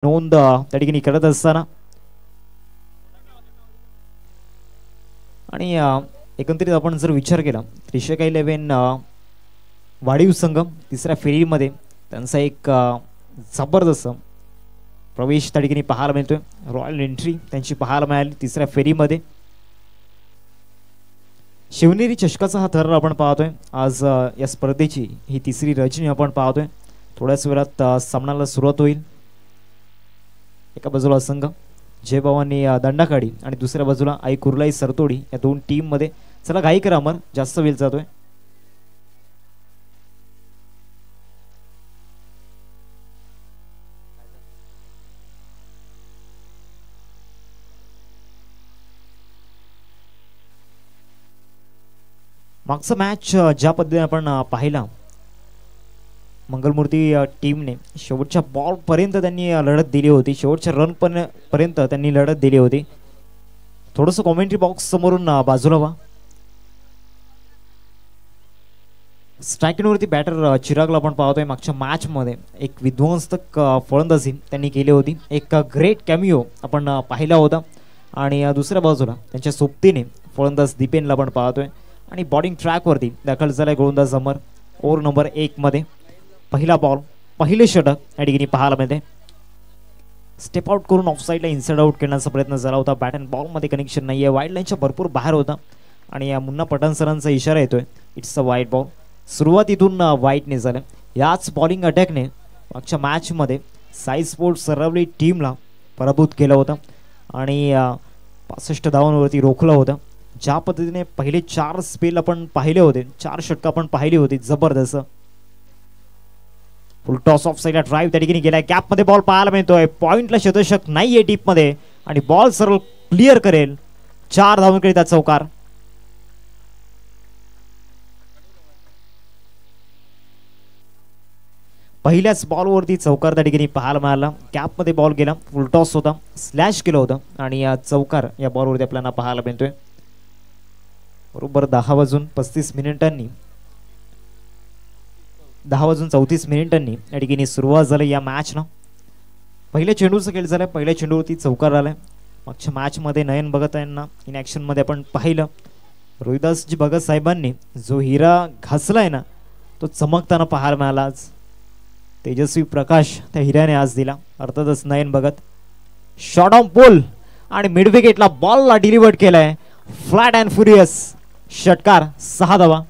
नोंद त्या ठिकाणी करत असताना आणि एकंदरीत आपण जर विचार केला त्रिशका 11 वाढीव संघ तिसऱ्या फेरीमध्ये त्यांचा एक जबरदस्त प्रवेश त्या ठिकाणी पाहायला मिळतोय. रॉयल एंट्री त्यांची पाहायला मिळाली तिसऱ्या फेरीमध्ये. शिवनेरी चषकाचा हा थर आपण पाहतोय. आज या स्पर्धेची ही तिसरी रचनी आपण पाहतोय. थोड्याच वेळात सामन्याला सुरुवात होईल. एका बाजूला संघ जय भवानी दंडाकाडी आणि दुसऱ्या बाजूला आई कुर्लाई सरतोडी या दोन टीम मध्ये. चला घाई करा अमर, जास्त वेळ जातोय. मागचा मॅच ज्या पद्धतीने आपण पाहिला मंगलमूर्ती टीमने शेवटच्या बॉल पर्यंत त्यांनी लढत दिली होती. शेवटच्या रन पर्यंत त्यांनी लढत दिली होती. थोडंसं कॉमेंट्री बॉक्स समोरून बाजूला व्हा. स्ट्रायकिंगवरती बॅटर चिरागला आपण पाहतोय. मागच्या मॅच मध्ये एक विध्वंसक फलंदाजी त्यांनी केली होती. एक ग्रेट कॅमिओ आपण पाहिला होता. आणि दुसऱ्या बाजूला त्यांच्या सोबतीने फलंदाज दीपेनला आपण पाहतोय. आणि बॉलिंग ट्रॅकवरती दाखल झालाय गोलंदाज अमर. ओव्हर नंबर 1 मध्ये पहिला बॉल पहिले षटक या ठिकाणी पाहायला मिळते. स्टेप आउट करून ऑफ साईडला इनसाइड आउट करण्याचा प्रयत्न झाला होता. बॅट अँड बॉल मध्ये कनेक्शन नाहीये. वाईड लाईनच्या भरपूर बाहेर होता आणि या मुन्ना पठाण सरांचा इशारा येतोय इट्स अ वाईड बॉल. सुरुवातीतून वाईटने झालं. याच बॉलिंग अटॅकने मागच्या मॅच मध्ये साई स्पोर्ट्स सरवली टीमला पराभूत केलं होतं आणि 65 धावांवरती रोखलं होतं. ज्या पद्धतीने पहिले 4 स्पेल आपण पाहिले होते, 4 षटक आपण पाहिली होती जबरदस्त. फुल टॉस ऑफ साईडला ड्राईव्ह त्या ठिकाणी गेलाय. गॅप मध्ये बॉल पाहायला मिळतोय. पॉइंटला शतशक नाहीये टीप मध्ये आणि बॉल सरळ क्लिअर करेल. 4 धावांकरिता चौकार. पहिल्याच बॉलवरती चौकार त्या ठिकाणी पाहायला मिळाला. गॅप मध्ये बॉल गेला. फुल टॉस होता, स्लॅश केलं होतं आणि या चौकार या बॉलवरती आपल्याला पाहायला मिळतोय. बरोबर 10:35 या ठिकाणी सुरुवात झाली या मॅचनं. पहिल्या चेंडूचा खेळ झालाय. पहिल्या चेंडूवरती चौकार आलाय. मागच्या मॅच मध्ये नयन भगत यांना इन ऍक्शन मध्ये आपण पाहिलं. रोहिदासजी भगत साहेबांनी जो हिरा घासलाय ना तो चमकताना पाहायला मिळाला. आज तेजस्वी प्रकाश त्या हिऱ्याने आज दिला. अर्थातच नयन भगत शॉट ऑन पोल आणि मिड विकेटला बॉलला डिलिव्हर्ड केलाय. फ्लॅट अँड फ्युरियस षटकार. 6 धावा.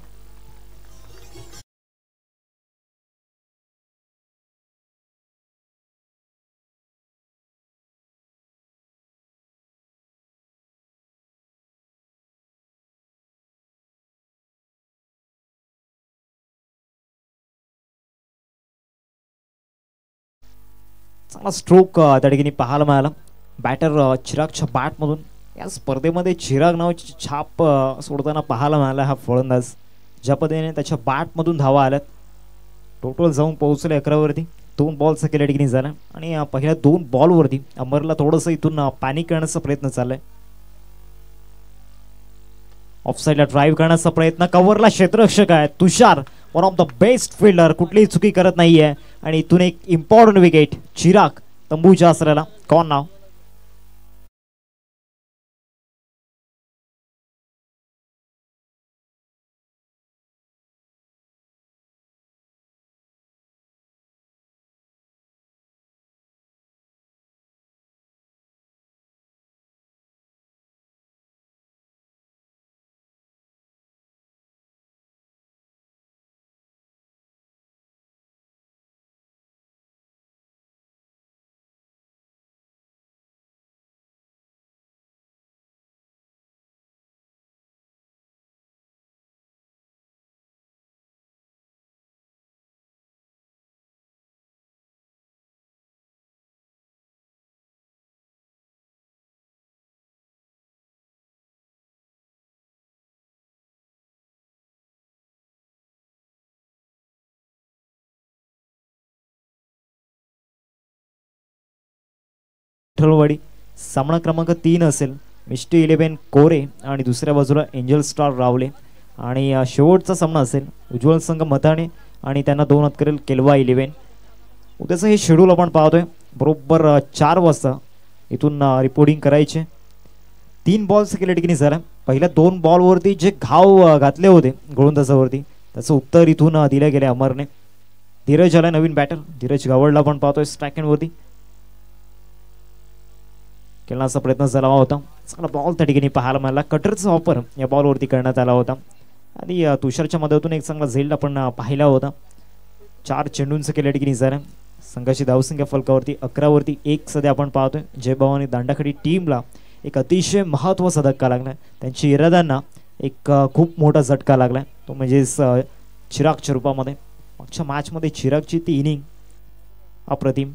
चांगला स्ट्रोक त्या ठिकाणी पाहायला मिळाला. बॅटर चिरागच्या बॅटमधून या स्पर्धेमध्ये चिराग नावाची छाप सोडताना पाहायला मिळाला हा फलंदाज. ज्या पद्धतीने त्याच्या बॅटमधून धावा आल्यात. टोटल जाऊन पोहोचले 11 वरती. 2 बॉलचा केल्या ठिकाणी झाला आणि पहिल्या 2 बॉलवरती अमरला थोडंसं इथून पॅनिक करण्याचा प्रयत्न चाललाय. ऑफ साईडला ड्राईव्ह करण्याचा प्रयत्न. कव्हरला क्षेत्ररक्षक आहे Tushar, one of the best fielder, कुठलीही चुकी करत नाहीये आणि इथून एक इम्पॉर्टंट विकेट. चिराग तंबूच्या आसऱ्याला. कॉन नाव. विठ्ठलवाडी सामना क्रमांक 3 असेल. मिस्टी 11 कोरे आणि दुसऱ्या बाजूला एंजल स्टार रावले. आणि शेवटचा सामना असेल उज्ज्वल संघ मथाणे आणि त्यांना 2 हात करेल केलवा 11. उद्याचं हे शेड्यूल आपण पाहतोय. बरोबर 4 वाजता इथून रिपोर्टिंग करायचे. 3 बॉल्स केल्या ठिकाणी झाला. पहिल्या 2 बॉलवरती जे घाव घातले होते गोलंदाजावरती त्याचं उत्तर इथून दिलं गेलं अमरने. धीरज आला नवीन बॅटर. धीरज गावडला पण पाहतोय स्ट्राईक वरती. खेळण्याचा प्रयत्न झाला होता. चांगला बॉल त्या ठिकाणी पाहायला मिळाला. कटरचा वापर या बॉलवरती करण्यात आला होता आणि तुषारच्या मदतीतून एक चांगला झेल आपण पाहिला होता. 4 चेंडूंचं केल्या ठिकाणी झालं. संघाची धावसंख्या फलकावरती 11 वरती 1 सध्या आपण पाहतोय. जय भवानी दांडाखडी टीमला एक अतिशय महत्त्वाचा धक्का लागलाय. त्यांची इराद्यांना एक खूप मोठा झटका लागलाय. तो म्हणजे चिरागच्या रूपामध्ये. मागच्या मॅचमध्ये चिरागची ती इनिंग अप्रतिम.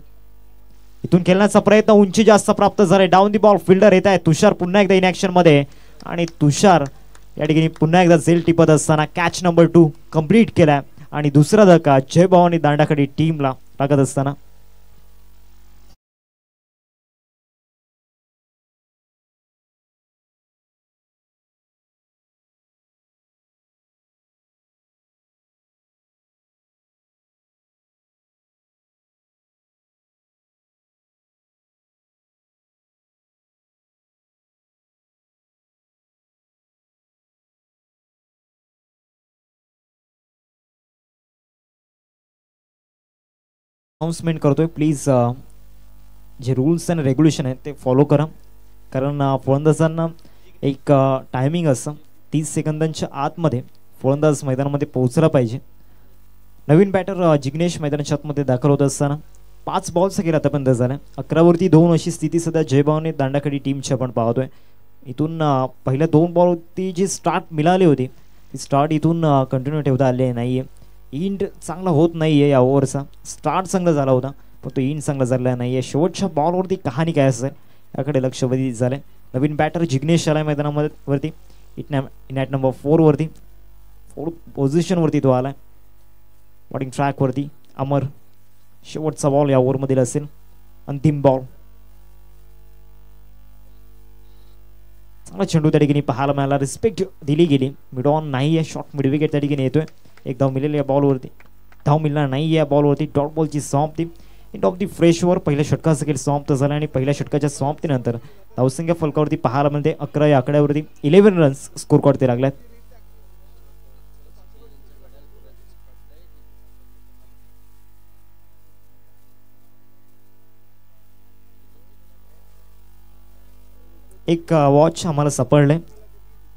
इथून खेळण्याचा प्रयत्न उंची जास्त प्राप्त झाले. डाऊन दी बॉल फिल्डर येत आहे. तुषार पुन्हा एकदा इन ऍक्शन मध्ये आणि तुषार या ठिकाणी पुन्हा एकदा झेल टिपत असताना कॅच नंबर 2 कंप्लीट केलाय आणि दुसरा धक्का जय भवानी दांडाखडी टीमला लागत असताना अनाउन्समेंट करतोय. प्लीज जे रूल्स अँड रेग्युलेशन आहेत ते फॉलो करा. कारण फलंदाजांना एक टायमिंग असतं. 30 सेकंदांच्या आतमध्ये फलंदाज मैदानामध्ये पोहोचला पाहिजे. नवीन बॅटर जिग्नेश मैदानाच्या आतमध्ये दाखल होत असताना 5 बॉल्स केला आतापर्यंत झाल्या. 11 वरती 2 अशी स्थिती सध्या जय भवानी दांडाखडी टीमची आपण पाहतोय. इथून पहिल्या 2 बॉलवरती जी स्टार्ट मिळाली होती ती स्टार्ट इथून कंटिन्यू ठेवता आली नाहीये. इंड चांगला होत नाहीये या ओव्हरचा. स्टार्ट चांगला झाला होता पण तो इंड चांगला झालेला नाहीये. शेवटच्या बॉलवरती कहाणी काय असेल याकडे लक्ष वेधित झालंय. नवीन बॅटर जिग्नेश आलाय मैदानामध्ये वरती. इन ॲट नंबर 4 वरती 4th पोझिशनवरती तो आलाय. बॉलिंग ट्रॅकवरती अमर. शेवटचा बॉल या ओव्हरमधील असेल. अंतिम बॉल. चांगला चेंडू त्या ठिकाणी पाहायला मिळाला. रिस्पेक्ट दिली गेली. मिड ऑन नाही आहे. शॉर्ट मिड विकेट त्या ठिकाणी येतोय. एक धाव मिळेल या बॉलवरती. धाव मिळणार नाही या बॉलवरती. डॉट बॉलची समाप्ती. End of the fresh over. पहिल्या षटकाचा खेळ समाप्त झाला आणि पहिल्या षटकाच्या समाप्तीनंतर धावसंख्या फलकावरती पाहायला मिळते 11 या आकड्यावरती 11 रन्स स्कोर करते लागल्यात. एक वॉच आम्हाला सापडलंय.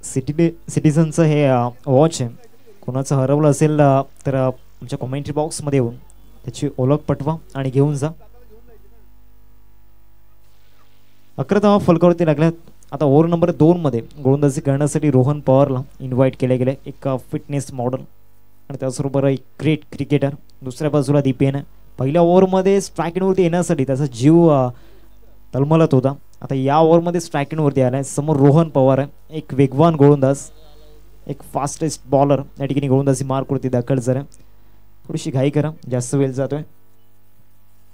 सिटीझनचं हे वॉच आहे. कोणाचं हरवलं असेल तर आमच्या कॉमेंट्री बॉक्समध्ये येऊन त्याची ओळख पटवा आणि घेऊन जा. 11 धावा फलकावरती लागल्यात. आता ओव्हर नंबर 2 मध्ये गोलंदाजी करण्यासाठी रोहन पवारला इन्व्हाइट केले गेले. एक फिटनेस मॉडेल आणि त्याचबरोबर एक ग्रेट क्रिकेटर. दुसऱ्या बाजूला दीपेन. पहिल्या ओव्हरमध्ये स्ट्रायकिंगवरती येण्यासाठी त्याचा जीव तळमळत होता. आता या ओव्हरमध्ये स्ट्रायकिंगवरती आलाय. समोर रोहन पवार आहे. एक वेगवान गोलंदाज. एक फास्टेस्ट बॉलर. या ठिकाणी गोलंदाजी मार्कवरती दाखल झाला. थोडीशी घाई करा. जास्त वेळ जातोय.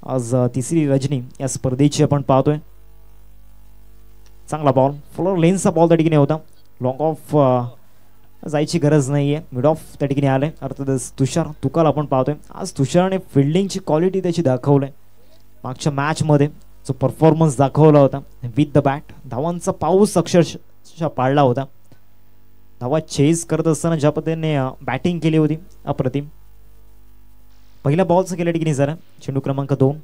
आज तिसरी रजनी या स्पर्धेची आपण पाहतोय. चांगला बॉल. फुलर लेन्सचा बॉल त्या ठिकाणी होता. लॉंग ऑफ जायची गरज नाहीये. मिड ऑफ त्या ठिकाणी आलंय. अर्थातच तुषार तुकाल आपण पाहतोय. आज तुषारने फिल्डिंगची क्वालिटी त्याची दाखवलंय. मागच्या मॅचमध्ये जो परफॉर्मन्स दाखवला होता विथ द बॅट. धावांचा पाऊस अक्षरशः पाडला होता. धावा चेस करत असताना ज्या पद्धतीने बॅटिंग केली होती अप्रतिम. पहिल्या बॉलचं केल्या ठिकाणी जरा चेंडू क्रमांक 2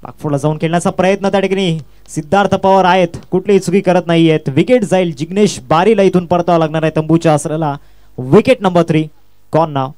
पाकफोडला जाऊन खेळण्याचा प्रयत्न त्या ठिकाणी सिद्धार्थ पवार आहेत. कुठलीही चुकी करत नाही आहेत. विकेट जाईल. जिग्नेश बारीला इथून परतावा लागणार आहे तंबूच्या आसराला. विकेट नंबर 3 गॉन नाव.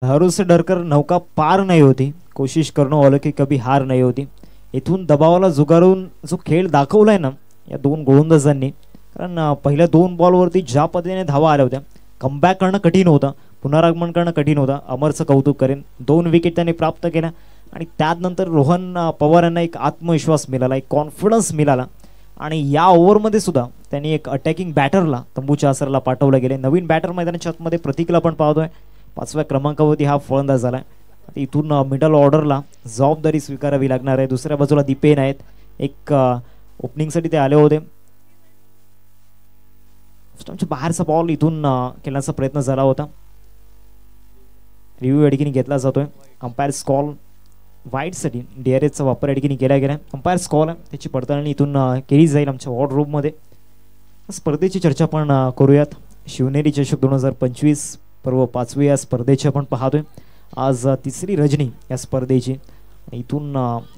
हारू से डरकर नौका पार नाही होती. कोशिश करणं वालों की कभी हार नाही होती. इथून दबावाला जुगारून जो खेळ दाखवलाय ना या 2 गोलंदाजांनी. कारण पहिल्या 2 बॉलवरती ज्या पद्धतीने धावा आल्या होत्या कमबॅक करणं कठीण होतं पुनरागमन करणं कठीण होतं. अमरचं कौतुक करेन. 2 विकेट त्यांनी प्राप्त केल्या आणि त्यानंतर रोहन पवार यांना एक आत्मविश्वास मिळाला, एक कॉन्फिडन्स मिळाला आणि या ओव्हरमध्ये सुद्धा त्यांनी एक अटॅकिंग बॅटरला तंबूच्या आसराला पाठवलं गेले. नवीन बॅटर मैदानाच्या आतमध्ये प्रतीकला पण पाहतोय. 5व्या क्रमांकावरती हा फलंदाज झाला. इथून मिडल ऑर्डरला जबाबदारी स्वीकारावी लागणार आहे. दुसऱ्या बाजूला दीपेन आहेत. एक ओपनिंगसाठी ते आले होते. बाहेरचा बॉल इथून खेळण्याचा प्रयत्न झाला होता. रिव्ह्यू या ठिकाणी घेतला जातोय. अंपायर कॉल वाईटसाठी DRSचा वापर या ठिकाणी केला गेला. अंपायर कॉल त्याची पडताळणी इथून केली जाईल आमच्या वॉर्ड रूममध्ये. स्पर्धेची चर्चा आपण करूयात. शिवनेरी चषक 2025 पर्व 5वी या स्पर्धेची आपण पाहतोय. आज तिसरी रजनी या स्पर्धेची. इथून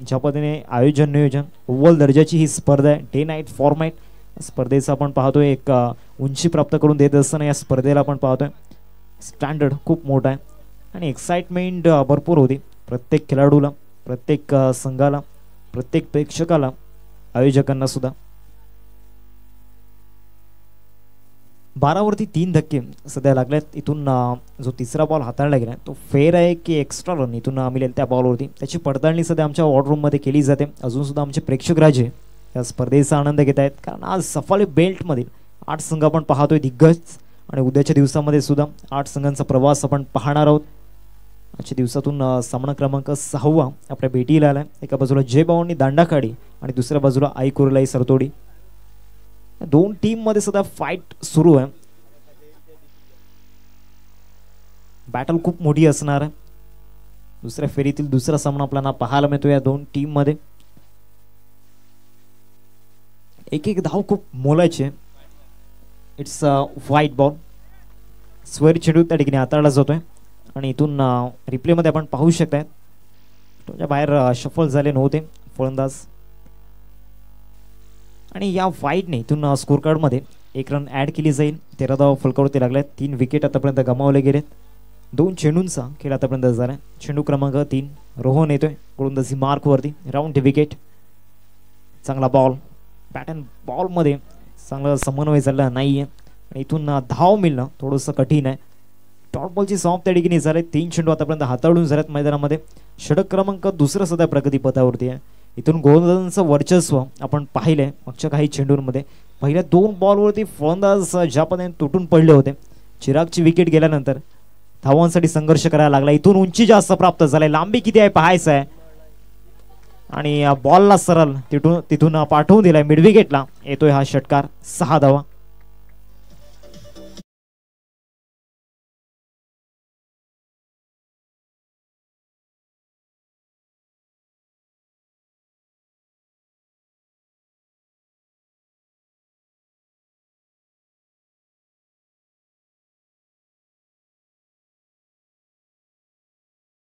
ज्या पद्धतीने आयोजन नियोजन अव्वल दर्जाची ही स्पर्धा आहे. डे नाईट फॉर्मॅट स्पर्धेचा आपण पाहतोय. एक उंची प्राप्त करून देत असताना या स्पर्धेला आपण पाहतोय. स्टँडर्ड खूप मोठा आहे आणि एक्साइटमेंट भरपूर होती. प्रत्येक खेळाडूला, प्रत्येक संघाला, प्रत्येक प्रेक्षकाला, आयोजकांना सुद्धा. 12वरती 3 धक्के सध्या लागल्यात. इथून जो तिसरा बॉल हाताळला गेला तो फेअर आहे की एक्स्ट्रा रन इथून मिळेल त्या बॉलवरती, त्याची पडताळणी सध्या आमच्या वॉर्डरूममध्ये केली जाते. अजून सुद्धा आमचे प्रेक्षक राजे या स्पर्धेचा आनंद घेत आहेत, कारण आज सफाली बेल्टमधील 8 संघ आपण पाहतोय दिग्गज आणि उद्याच्या दिवसामध्ये सुद्धा 8 संघांचा प्रवास आपण पाहणार आहोत. आजच्या दिवसातून सामना क्रमांक 6 आपल्या भेटीला आलाय. एका बाजूला जय बावन्नी दांडाकाडी आणि दुसऱ्या बाजूला आई कुर्लाई सरतोडी. दोन टीम मध्ये सुद्धा फाईट सुरू आहे. बॅटल खूप मोठी असणार आहे. दुसऱ्या फेरीतील दुसरा सामना आपल्याला पाहायला मिळतो या दोन टीम मध्ये. एक एक धाव खूप मोलाचे. It's white ball. स्क्वेअर चेंडू त्या ठिकाणी हाताळला जातोय आणि इथून रिप्ले मध्ये आपण पाहू शकताय त्याच्या बाहेर शफल झाले नव्हते फलंदाज. आणि या वाईडने इथून स्कोर कार्ड मध्ये 1 रन ऍड केली जाईल. 13 धावा फलकावरती लागल्यात. 3 विकेट आतापर्यंत गमावले गेलेत. 2 चेंडूंचा खेळ आतापर्यंत झाला. चेंडू क्रमांक 3 रोहन येतोय गोलंदाजी मार्क वरती. Round wicket. चांगला बॉल. बॅट अँड बॉल मध्ये चांगला समन्वय झाला नाहीये आणि इथून धाव मिळणं थोडंसं कठीण आहे. टॉप बॉलची सॉफ्ट त्या ठिकाणी झाले. 3 चेंडू आतापर्यंत हाताळून झाल्यात मैदानामध्ये. षटक क्रमांक 2 सध्या प्रगतीपथावरती आहे. इथून गोलंदाजांचं वर्चस्व आपण पाहिलंय मागच्या काही चेंडूंमध्ये. पहिल्या 2 बॉलवरती फलंदाज ज्या पद्धतीने तुटून पडले होते. चिरागची विकेट गेल्यानंतर धावांसाठी संघर्ष करायला लागला. इथून उंची जास्त प्राप्त झालाय. लांबी किती आहे पाहायचं आहे आणि बॉलला सरळ तिथून पाठवून दिलाय मिड विकेटला. येतोय हा षटकार. 6 धावा.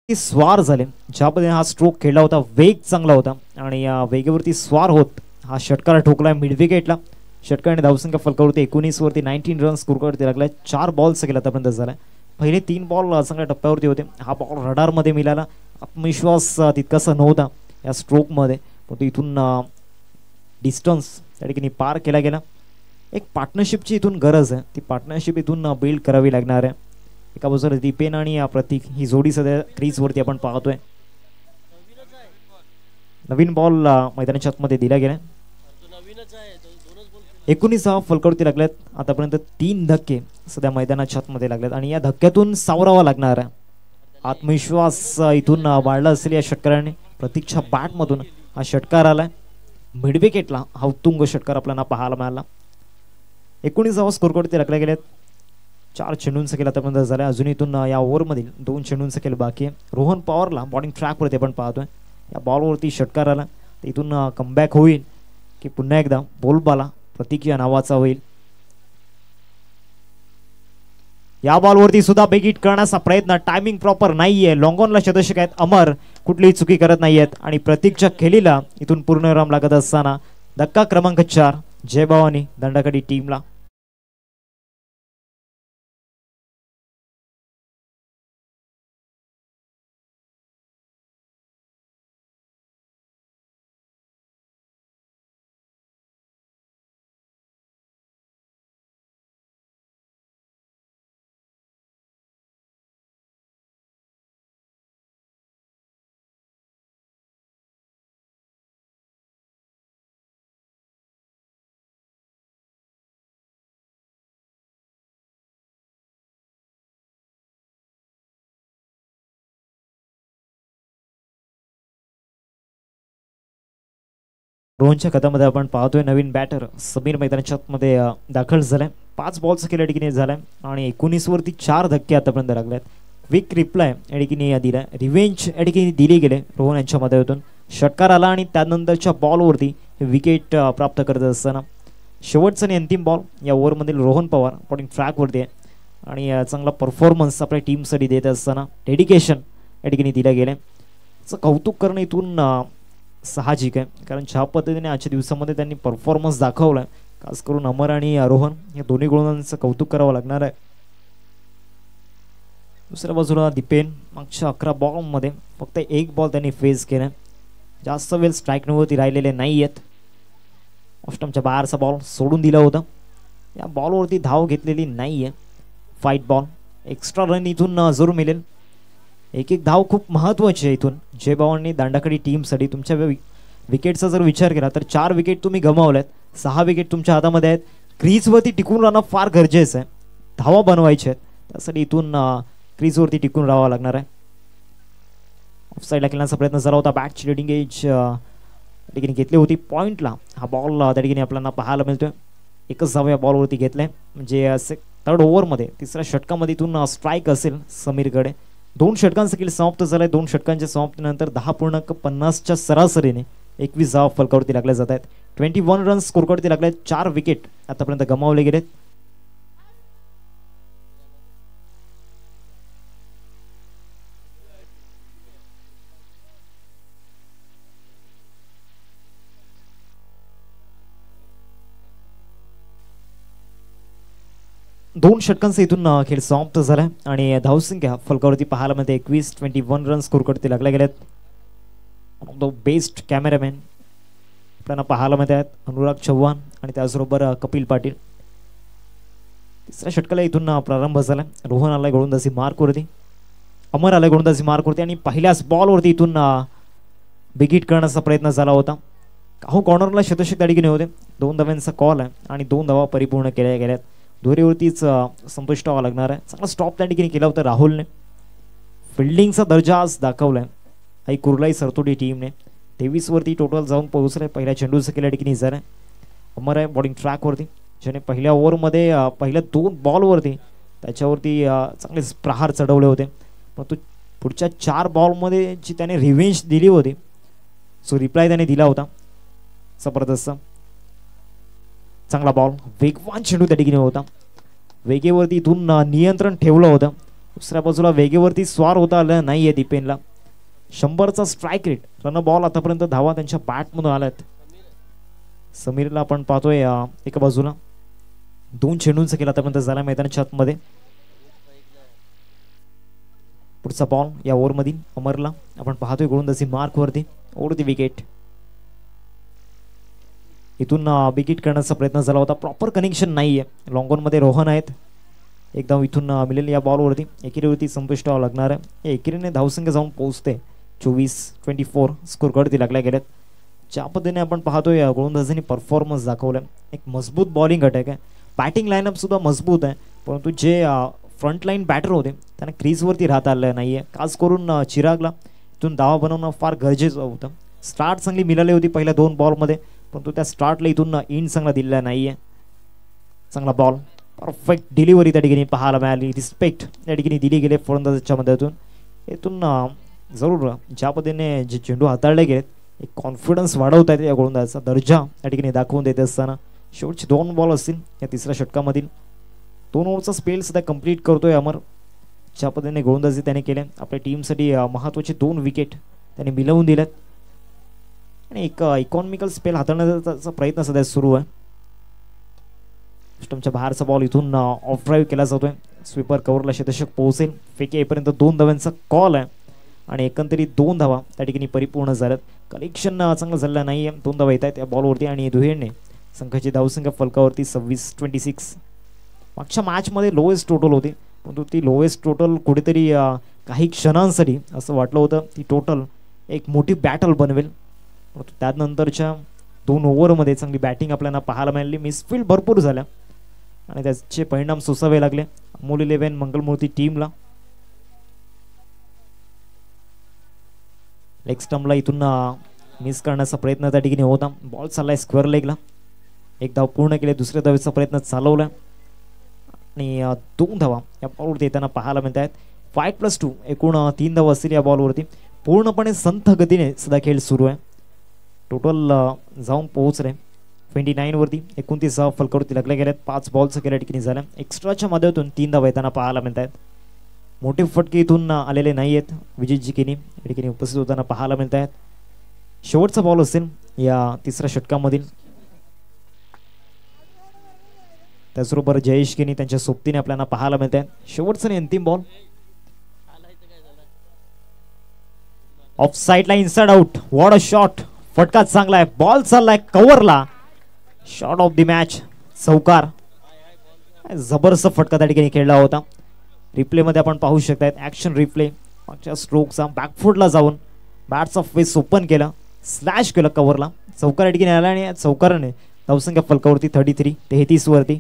स्वार झाले. ज्या पद्धतीने हा स्ट्रोक खेळला होता, वेग चांगला होता आणि या वेगावरती स्वार होत हा षटकार ठोकलाय मिड विकेटला. षटकाराने धावसंख्या फलकावरती 19 वरती 19 रन स्कोरवरती लागलाय. 4 बॉल्स केला आतापर्यंत झालाय. पहिले 3 बॉल चांगल्या टप्प्यावरती होते. हा बॉल रडार मध्ये मिळाला. आत्मविश्वास तितकासा नव्हता या स्ट्रोक मध्ये, पण इथून डिस्टन्स त्या ठिकाणी पार केला गेला. एक पार्टनरशिपची इथून गरज आहे. ती पार्टनरशिप इथून बिल्ड करावी लागणार आहे. एका बाजूला दीपेन आणि प्रतीक ही जोडी सध्या क्रीज वरती आपण पाहतोय. नवीन बॉल मैदानाच्या आतमध्ये दिला गेला. 19 फलकावरती लागल्यात. आतापर्यंत 3 धक्के सध्या मैदानाच्या आतमध्ये लागल्यात आणि या धक्क्यातून सावरावा लागणार आहे. आत्मविश्वास इथून वाढला असेल या षटकाराने. प्रतीकच्या बॅट मधून हा षटकार आलाय. मिड विकेटला हा उत्तुंग षटकार आपल्याला पाहायला मिळाला. 19 स्कोरवरती लागल्या गेल्यात. 4 चेंडूंचा खेळ आतापर्यंत झाला. अजून इथून या ओव्हरमधील 2 चेंडूंचा खेळ बाकी आहे. रोहन पवारला बॉलिंग ट्रॅकवरती आपण पाहतोय. या बॉलवरती षटकार आला. इथून कमबॅक होईल की पुन्हा एकदा बोलबाला प्रतीक या नावाचा होईल. या बॉलवरती सुद्धा बिग हिट करण्याचा प्रयत्न. टायमिंग प्रॉपर नाहीये. लॉंगॉनला शतक आहेत. अमर कुठलीही चुकी करत नाहीयेत आणि प्रतीकच्या खेळीला इथून पूर्णविराम लागत असताना धक्का क्रमांक 4 जय भवानी दंडाकडी टीमला. रोहनच्या खतामध्ये आपण पाहतोय नवीन बॅटर समीर मैदानाच्या मध्ये दाखल झालाय. 5 बॉल्स केल्या ठिकाणी झालाय आणि 19 वरती 4 धक्के आतापर्यंत लागलेत. क्विक रिप्लाय या ठिकाणी दिलाय. रिव्हेंज या ठिकाणी दिली गेले रोहन यांच्या माध्यमातून. षटकार आला आणि त्यानंतरच्या बॉलवरती विकेट प्राप्त करत असताना शेवटचा आणि अंतिम बॉल या ओव्हरमधील रोहन पवार बॉलिंग ट्रॅकवरती आहे आणि चांगला परफॉर्मन्स आपल्या टीमसाठी देत असताना डेडिकेशन या ठिकाणी दिलं गेलं. कौतुक करणं इथून साहजिक आहे, कारण ज्या पद्धतीने आजच्या दिवसामध्ये त्यांनी परफॉर्मन्स दाखवला आहे, खास करून अमर आणि रोहन या दोन्ही गोलंदाजांचं कौतुक करावं लागणार आहे. दुसऱ्या बाजूला दीपेन मागच्या 11 बॉलमध्ये फक्त 1 बॉल त्यांनी फेस केला. जास्त वेळ स्ट्राईकवरती राहिलेले नाही आहेत. ऑस्टमच्या बाहेरचा बॉल सोडून दिला होता. या बॉलवरती धाव घेतलेली नाही आहे. फाईट बॉल एक्स्ट्रा रन इथून जरूर मिळेल. एक धाव खूप महत्त्वाची आहे इथून. जय बावांनी दांडाकडी टीमसाठी तुमच्या विकेटचा जर विचार केला तर 4 विकेट तुम्ही गमावल्यात. 6 विकेट तुमच्या हातामध्ये आहेत. क्रीजवरती टिकून राहणं फार गरजेचं आहे. धावा बनवायच्या आहेत, त्यासाठी इथून क्रीजवरती टिकून राहावं लागणार आहे. ऑफसाईडला खेळण्याचा प्रयत्न झाला होता. बॅटची रिडिंग एज ठिकाणी घेतली होती पॉईंटला. हा बॉल त्या ठिकाणी आपल्याला पाहायला मिळतोय. एकच धाव या बॉलवरती घेतलाय, म्हणजे 3rd ओव्हरमध्ये 3ऱ्या षटकामध्ये इथून स्ट्राईक असेल समीरकडे. 2 षटकांचा खेळ समाप्त झालाय. 2 षटकांच्या समाप्तीनंतर 10.50च्या सरासरीने 21 धावा फलकावरती लागल्या जात आहेत. 21 रन्स स्कोरवरती लागले. 4 विकेट आतापर्यंत गमावले गेलेत. दोन षटकांचा इथून खेळ समाप्त झाला आणि धावसंख्या फलकावरती पाहायला मध्ये 21 रन स्कोरवरती लागल्या गेल्यात. द बेस्ट कॅमेरामॅन आपल्याला पाहायला मिळत आहेत अनुराग चव्हाण आणि त्याचबरोबर कपिल पाटील. 3ऱ्या षटकाला इथून प्रारंभ झाला. रोहन आलाय गोलंदाजी मार्कवरती. अमर आलाय गोलंदाजी मार्कवरती आणि पहिल्याच बॉलवरती इथून बिग हिट करण्याचा प्रयत्न झाला होता. काहो कॉर्नरला शतशक त्या ठिकाणी होते. 2 धावांचा कॉल आहे आणि 2 धावा परिपूर्ण केल्या गेल्यात. दोरीवरतीच संपुष्ट व्हावं लागणार आहे. चांगला स्टॉप त्या ठिकाणी केला होता राहुलने. फिल्डिंगचा दर्जा आज दाखवलाय आई कुर्लाई सरतोडी टीमने. 23 वरती टोटल जाऊन पोहोचलाय. पहिल्या चेंडूचं केल्या ठिकाणी झालं. अमर आहे बॉलिंग ट्रॅकवरती, ज्याने पहिल्या ओव्हरमध्ये पहिल्या 2 बॉलवरती त्याच्यावरती चांगले प्रहार चढवले होते. परंतु पुढच्या 4 बॉलमध्ये जी त्याने रिव्हेंज दिली होती, सो रिप्लाय त्याने दिला होता जबरदस्त. चांगला बॉल, वेगवान चेंडू त्या ठिकाणी होता. वेगेवरती इथून नियंत्रण ठेवलं होतं. दुसऱ्या बाजूला वेगेवरती स्वार होता आलं नाहीये दीपेनला. 100चा स्ट्राईक रेट. रन बॉल आतापर्यंत धावा त्यांच्या बॅटमधून आल्यात. समीरला आपण पाहतोय एका बाजूला 2 चेंडूंचा खेळ आतापर्यंत झाला मैदानाच्या आतमध्ये. पुढचा बॉल या ओव्हरमधील अमरला आपण पाहतोय गोलंदाजी मार्कवरती. ओढती विकेट. इथून विकेट करण्याचा प्रयत्न झाला होता. प्रॉपर कनेक्शन नाहीये. लॉंग ऑन मध्ये रोहन आहेत. एकदम इथून मिळेल या बॉलवरती एकेरीवरती संपुष्ट व्हावं लागणार आहे. एकेरीने धावसंख्या जाऊन पोहोचते 24 स्कोरवरती लागल्या गेल्यात. ज्या पद्धतीने आपण पाहतोय गोलंदाजांनी परफॉर्मन्स दाखवलाय. एक मजबूत बॉलिंग अटॅक आहे. बॅटिंग लाईनअप सुद्धा मजबूत आहे, परंतु जे फ्रंट लाईन बॅटर होते त्यांना क्रीजवरती राहता आलं नाहीये. खास करून चिरागला इथून धावा बनवणं फार गरजेचं होतं. स्टार्ट चांगली मिळाली होती पहिल्या 2 बॉलमध्ये, परंतु त्या स्टार्टला इथून इन चांगला दिलेला नाहीये. चांगला बॉल, परफेक्ट डिलिव्हरी त्या ठिकाणी पाहायला मिळाली. रिस्पेक्ट त्या ठिकाणी दिली गेले फलंदाजाच्या मदतीतून. इथून जरूर ज्या पद्धतीने जे चेंडू हाताळले गेलेत, एक कॉन्फिडन्स वाढवता येते या गोलंदाजाचा दर्जा त्या ठिकाणी दाखवून देत असताना. शेवटचे 2 बॉल असतील या 3ऱ्या षटकामधील. 2 ओव्हरचा स्पेल सुद्धा कंप्लीट करतोय अमर. ज्या पद्धतीने गोलंदाजी त्याने केले, आपल्या टीमसाठी महत्त्वाचे 2 विकेट त्याने मिळवून दिल्यात आणि एक इकॉनॉमिकल स्पेल हाताळण्याचा प्रयत्न सध्या सुरू आहे. स्टंपच्या बाहेरचा बॉल इथून ऑफ ड्राईव्ह केला जातोय. स्वीपर कव्हरला शतशक पोहोचेल. फेके येईपर्यंत 2 धावांचा कॉल आहे आणि एकंदरीत 2 धावा त्या ठिकाणी परिपूर्ण झाल्यात. कलेक्शन चांगलं झालेलं नाही आहे. 2 धावा येत आहेत या बॉलवरती आणि दुहेरीने संघाची धावसंख्या फलकावरती 26. मागच्या मॅचमध्ये लोएस्ट टोटल होती, परंतु ती लोएस्ट टोटल कुठेतरी काही क्षणांसाठी असं वाटलं होतं ती टोटल एक मोठी बॅटल बनवेल. परंतु त्यानंतरच्या 2 ओव्हरमध्ये चांगली बॅटिंग आपल्याला पाहायला मिळाली. मिसफील्ड भरपूर झाल्या आणि त्याचे परिणाम सोसावे लागले अमोल 11 मंगलमूर्ती टीमला. लेग स्टंपला इथून मिस करण्याचा प्रयत्न त्या ठिकाणी होता. बॉल चाललाय स्क्वेअर लेगला. एक धाव पूर्ण केले. दुसऱ्या धावेचा प्रयत्न चालवला आणि 2 धावा या बॉलवरती येताना पाहायला मिळत आहेत. 5+2 एकूण 3 धावा असतील या बॉलवरती. पूर्णपणे संथ गतीने सध्या खेळ सुरू आहे. टोटल जाऊन पोहोचले 29 वरती. 29 धावा फलकावरती लागल्या गेल्यात. 5 बॉलचं केल्या ठिकाणी झाल्या. एक्स्ट्राच्या माध्यमातून 3 धावा येताना पाहायला मिळत आहेत. मोठे फटके इथून आलेले नाही आहेत. विजय जिकेनी या ठिकाणी उपस्थित होताना पाहायला मिळत आहेत. शेवटचा बॉल असेल या तिसऱ्या षटकामधील. त्याचबरोबर जयेश केनी त्यांच्या सोबतीने आपल्याला पाहायला मिळत आहेत. शेवटचा आणि अंतिम बॉल. ऑफ साइडला inside out. What a shot. फटका चांगला आहे. बॉल चाललाय कव्हरला. Shot of the match. चौकार. जबरदस्त फटका त्या ठिकाणी खेळला होता. रिप्ले मध्ये आपण पाहू शकतायत. Action replay. मागच्या स्ट्रोकचा बॅकफुटला जाऊन बॅटचा फेस ओपन केला. स्लॅश केलं कव्हरला. चौकार या ठिकाणी आला आणि चौकाराने धावसंख्या फलकावरती 33 वरती.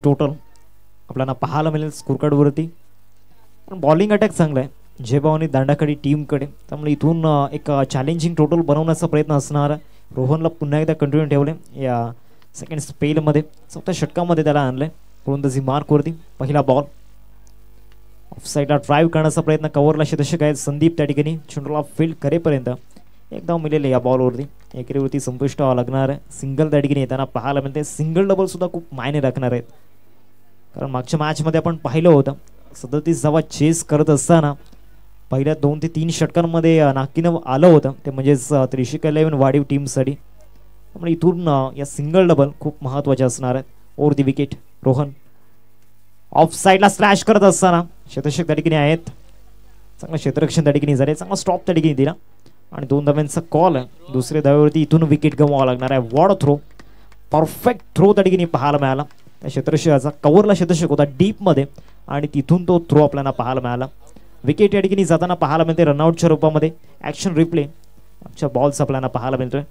टोटल आपल्याला पाहायला मिळेल स्कोरकार्ड वरती. पण बॉलिंग अटॅक चांगला आहे जयभाव आणि दांडाखडी टीमकडे. त्यामुळे इथून एक चॅलेंजिंग टोटल बनवण्याचा प्रयत्न असणार. रोहनला पुन्हा एकदा कंटिन्यू ठेवले या सेकंड स्पेलमध्ये. चौथ्या षटकामध्ये त्याला आणलंय गोलंदाजी मार्कवरती. पहिला बॉल. ऑफ साईडला ड्राईव्ह करण्याचा प्रयत्न. कव्हरला शतषक आहे संदीप त्या ठिकाणी. चेंडूला फील्ड करेपर्यंत एक धाव मिळेल या बॉलवरती. एकेरीवरती संपुष्ट व्हावं लागणार आहे. सिंगल त्या ठिकाणी येताना पाहायला मिळते. सिंगल डबल सुद्धा खूप मायने राखणार आहेत. कारण मागच्या मॅचमध्ये आपण पाहिलं होतं 37 धावा चेस करत असताना पहिल्या 2 ते 3 षटकांमध्ये नाकीनं आलं होतं. ते म्हणजेच 11 वाढीव टीमसाठी. त्यामुळे इथून या सिंगल डबल खूप महत्त्वाचे असणार आहेत. Over the wicket Rohan. Of साईडला स्लॅश करत असताना शतषक त्या ठिकाणी आहेत. चांगलं क्षेत्ररक्षण त्या ठिकाणी झाले. चांगला स्टॉप त्या ठिकाणी दिला आणि 2 धाव्यांचा कॉल आहे. दुसऱ्या धावेवरती इथून विकेट गमवावं लागणार आहे. Ward throw. परफेक्ट थ्रो त्या ठिकाणी पाहायला मिळाला. त्या क्षेत्ररक्षकाचा कव्हरला शतषक होता डीपमध्ये आणि तिथून तो थ्रो आपल्याला पाहायला मिळाला. विकेट या ठिकाणी जाताना पाहायला मिळते रनआउटच्या रूपामध्ये. Action replay. मागच्या बॉल्स आपल्याला पाहायला मिळतोय.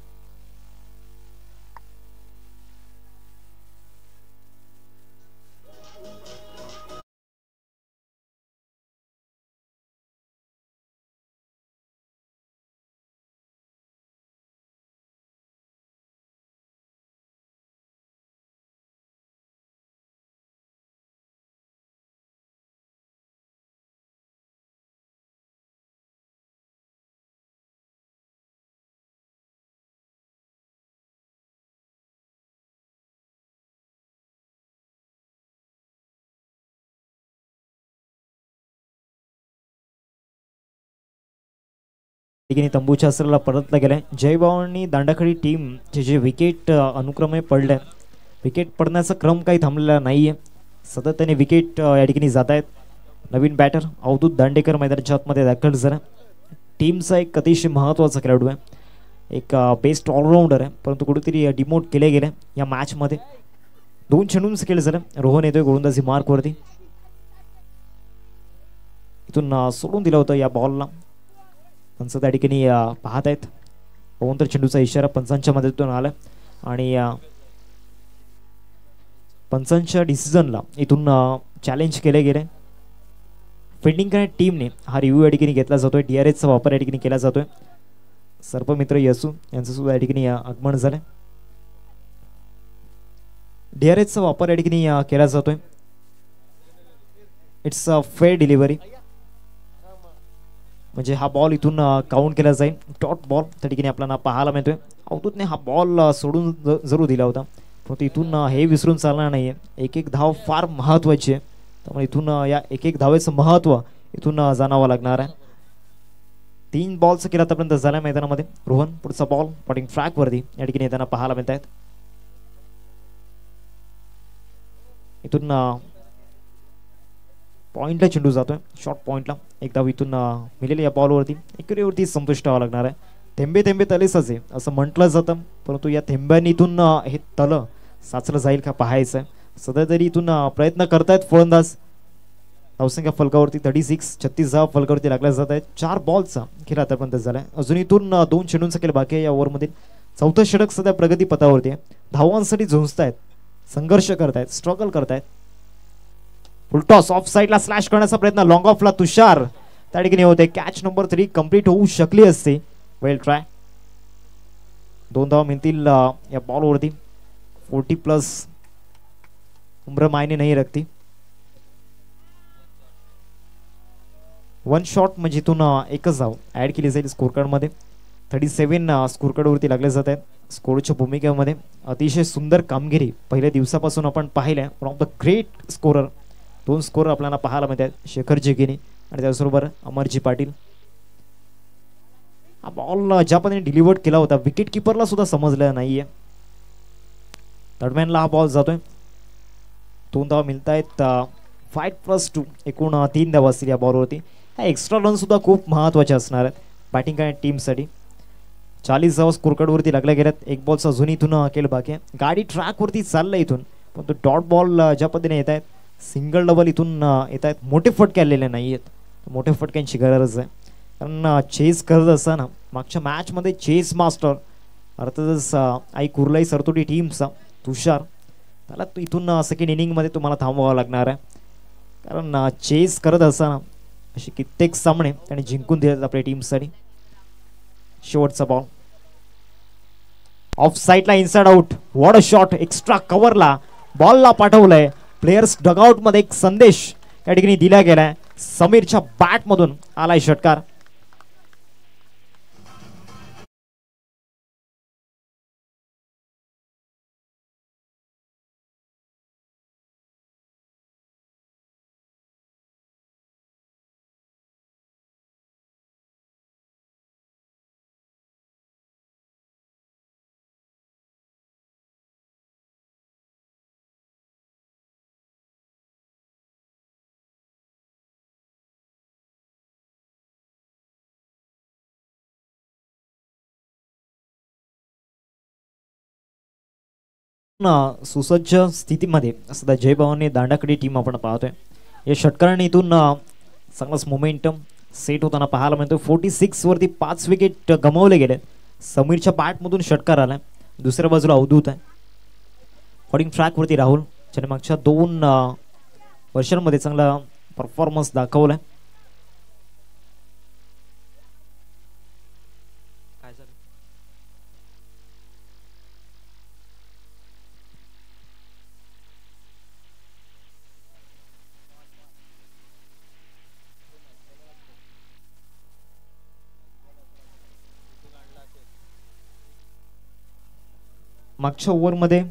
तंबूच्या असलेला परतला गेलाय. जयभाव आणि दांडाखडी टीम जे विकेट अनुक्रमे पडले. विकेट पडण्याचा क्रम काही थांबलेला नाहीये. सतत त्याने विकेट या ठिकाणी जात आहेत. नवीन बॅटर अवधूत दांडेकर मैदानाच्या आतमध्ये दाखल झाला. टीमचा एक अतिशय महत्त्वाचा खेळाडू आहे. एक बेस्ट ऑलराऊंडर आहे. परंतु कुठेतरी डिमोट केले गेले या मॅचमध्ये. 2 चेंडूंचं खेळ झालं. रोहन येतोय गोलंदाजी मार्कवरती. इथून सोडून दिलं होतं या बॉलला. पंच त्या ठिकाणी पाहत आहेत. तर चेंडूचा इशारा पंचांच्या मदतीतून आला आणि पंचांच्या डिसिजनला इथून चॅलेंज केले गेले. फिल्डिंग करणाऱ्या टीमने हा रिव्ह्यू या ठिकाणी घेतला जातोय. DRSचा वापर या ठिकाणी केला जातोय. सर्पमित्र यसू यांचं सुद्धा या ठिकाणी आगमन झालंय. DRSचा वापर या ठिकाणी केला जातोय. It's a fair delivery. म्हणजे हा बॉल इथून काउंट केला जाईल. डॉट बॉल त्या ठिकाणी आपल्याला पाहायला मिळतोय. अवधूतने हा बॉल सोडून जरूर दिला होता, परंतु इथून हे विसरून चालणार नाहीये. एक एक धाव फार महत्वाची आहे, त्यामुळे इथून या एक एक धावेचं महत्व इथून जाणावं लागणार आहे. 3 बॉलचा खेळ आतापर्यंत झाला मैदानामध्ये. रोहन पुढचा बॉल बॉटिंग ट्रॅक वरती या ठिकाणी येताना पाहायला मिळत आहेत. इथून पॉइंटला चेंडू जातोय, शॉर्ट पॉइंटला. एक धाव इथून मिळेल या बॉलवरती. एकरीवरती संतुष्ट व्हावं लागणार आहे. थेंबे थेंबे तलेसाचे असं म्हटलं जातं, परंतु या थेंब्यांनी इथून हे तल साचलं जाईल का पाहायचं आहे. सध्या तरी इथून प्रयत्न करतायत फलंदाज. धावसंख्या फलकावरती 36, 36 धाव फलकावरती लागल्या जात आहेत. 4 बॉलचा खेळ आतापर्यंत झालाय. अजून इथून 2 चेंडूंचा खेळ बाकी आहे या ओव्हरमध्ये. चौथं षटक सध्या प्रगती पथावरती आहे. धावांसाठी झुंजतायत, संघर्ष करतायत, स्ट्रगल करतायत. फुलटॉस ऑफ साईडला स्लॅश करण्याचा प्रयत्न, लॉंग ऑफला तुषार त्या ठिकाणी होते. कॅच नंबर 3 कंप्लीट होऊ शकली असते. वेल ट्राय. 2 धावा मिळतील या बॉलवरती. 40+ उम्र मायने नाही रखती. 1 शॉट म्हणजे इथून एकच धाव ऍड केली जाईल स्कोर कार्ड मध्ये. 37 स्कोर कार्ड वरती लागले जात आहेत. स्कोरच्या भूमिकेमध्ये अतिशय सुंदर कामगिरी पहिल्या दिवसापासून आपण पाहिल्या. One of the great scorer 2 score आपल्याला पाहायला मिळतात, शेखर जेगिनी आणि त्याचबरोबर अमरजी पाटील. हा बॉल ज्या पद्धतीने डिलिव्हर्ड केला होता विकेट किपरला सुद्धा समजलं नाहीये. दरम्यानला हा बॉल जातोय. 2 धावा मिळत आहेत. 5+2 एकूण 3 धावा असतील या बॉलवरती. हा एक्स्ट्रा रन सुद्धा खूप महत्वाचे असणार आहेत बॅटिंग करणाऱ्या टीमसाठी. 40 धावा स्कोर कार्ड वरती लागल्या गेल्यात. 1 बॉलचा अजून इथून खेळ बाकी आहे. गाडी ट्रॅक वरती चाललंय इथून, पण तो डॉट बॉल ज्या पद्धतीने येत आहेत, सिंगल डबल इथून येत आहेत. मोठे फटके आलेले नाही आहेत, मोठ्या फटक्यांची गरज आहे. कारण चेस करत असताना मागच्या मॅचमध्ये चेस मास्टर अर्थातच आई कुर्लाई सरतोडी टीमचा तुषार, त्याला इथून सेकंड इनिंगमध्ये तुम्हाला थांबवावं लागणार आहे. कारण चेस करत असताना असे कित्येक सामने त्याने जिंकून दिलेत आपल्या टीमसाठी. शेवटचा बॉल ऑफ साईडला inside out. What a shot. Extra कव्हरला बॉलला पाठवलंय. प्लेयर्स डगआउट मध्ये एक संदेश या ठिकाणी दिला गेलाय. समीरच्या बॅट मधून आलाय षटकार. सुसज्ज स्थितीमध्ये सध्या जय भवानी दांडाकडे टीम आपण पाहतोय. या षटकाराने इथून चांगलाच मोमेंटम सेट होताना पाहायला मिळतोय. 46 वरती 5 विकेट गमावले गेले. समीरच्या बॅटमधून षटकार आलाय. दुसऱ्या बाजूला अवधूत आहे. बॉलिंग ट्रॅक वरती राहुल, ज्याने मागच्या 2 वर्षांमध्ये चांगला परफॉर्मन्स दाखवलाय. मागच्या ओव्हरमध्ये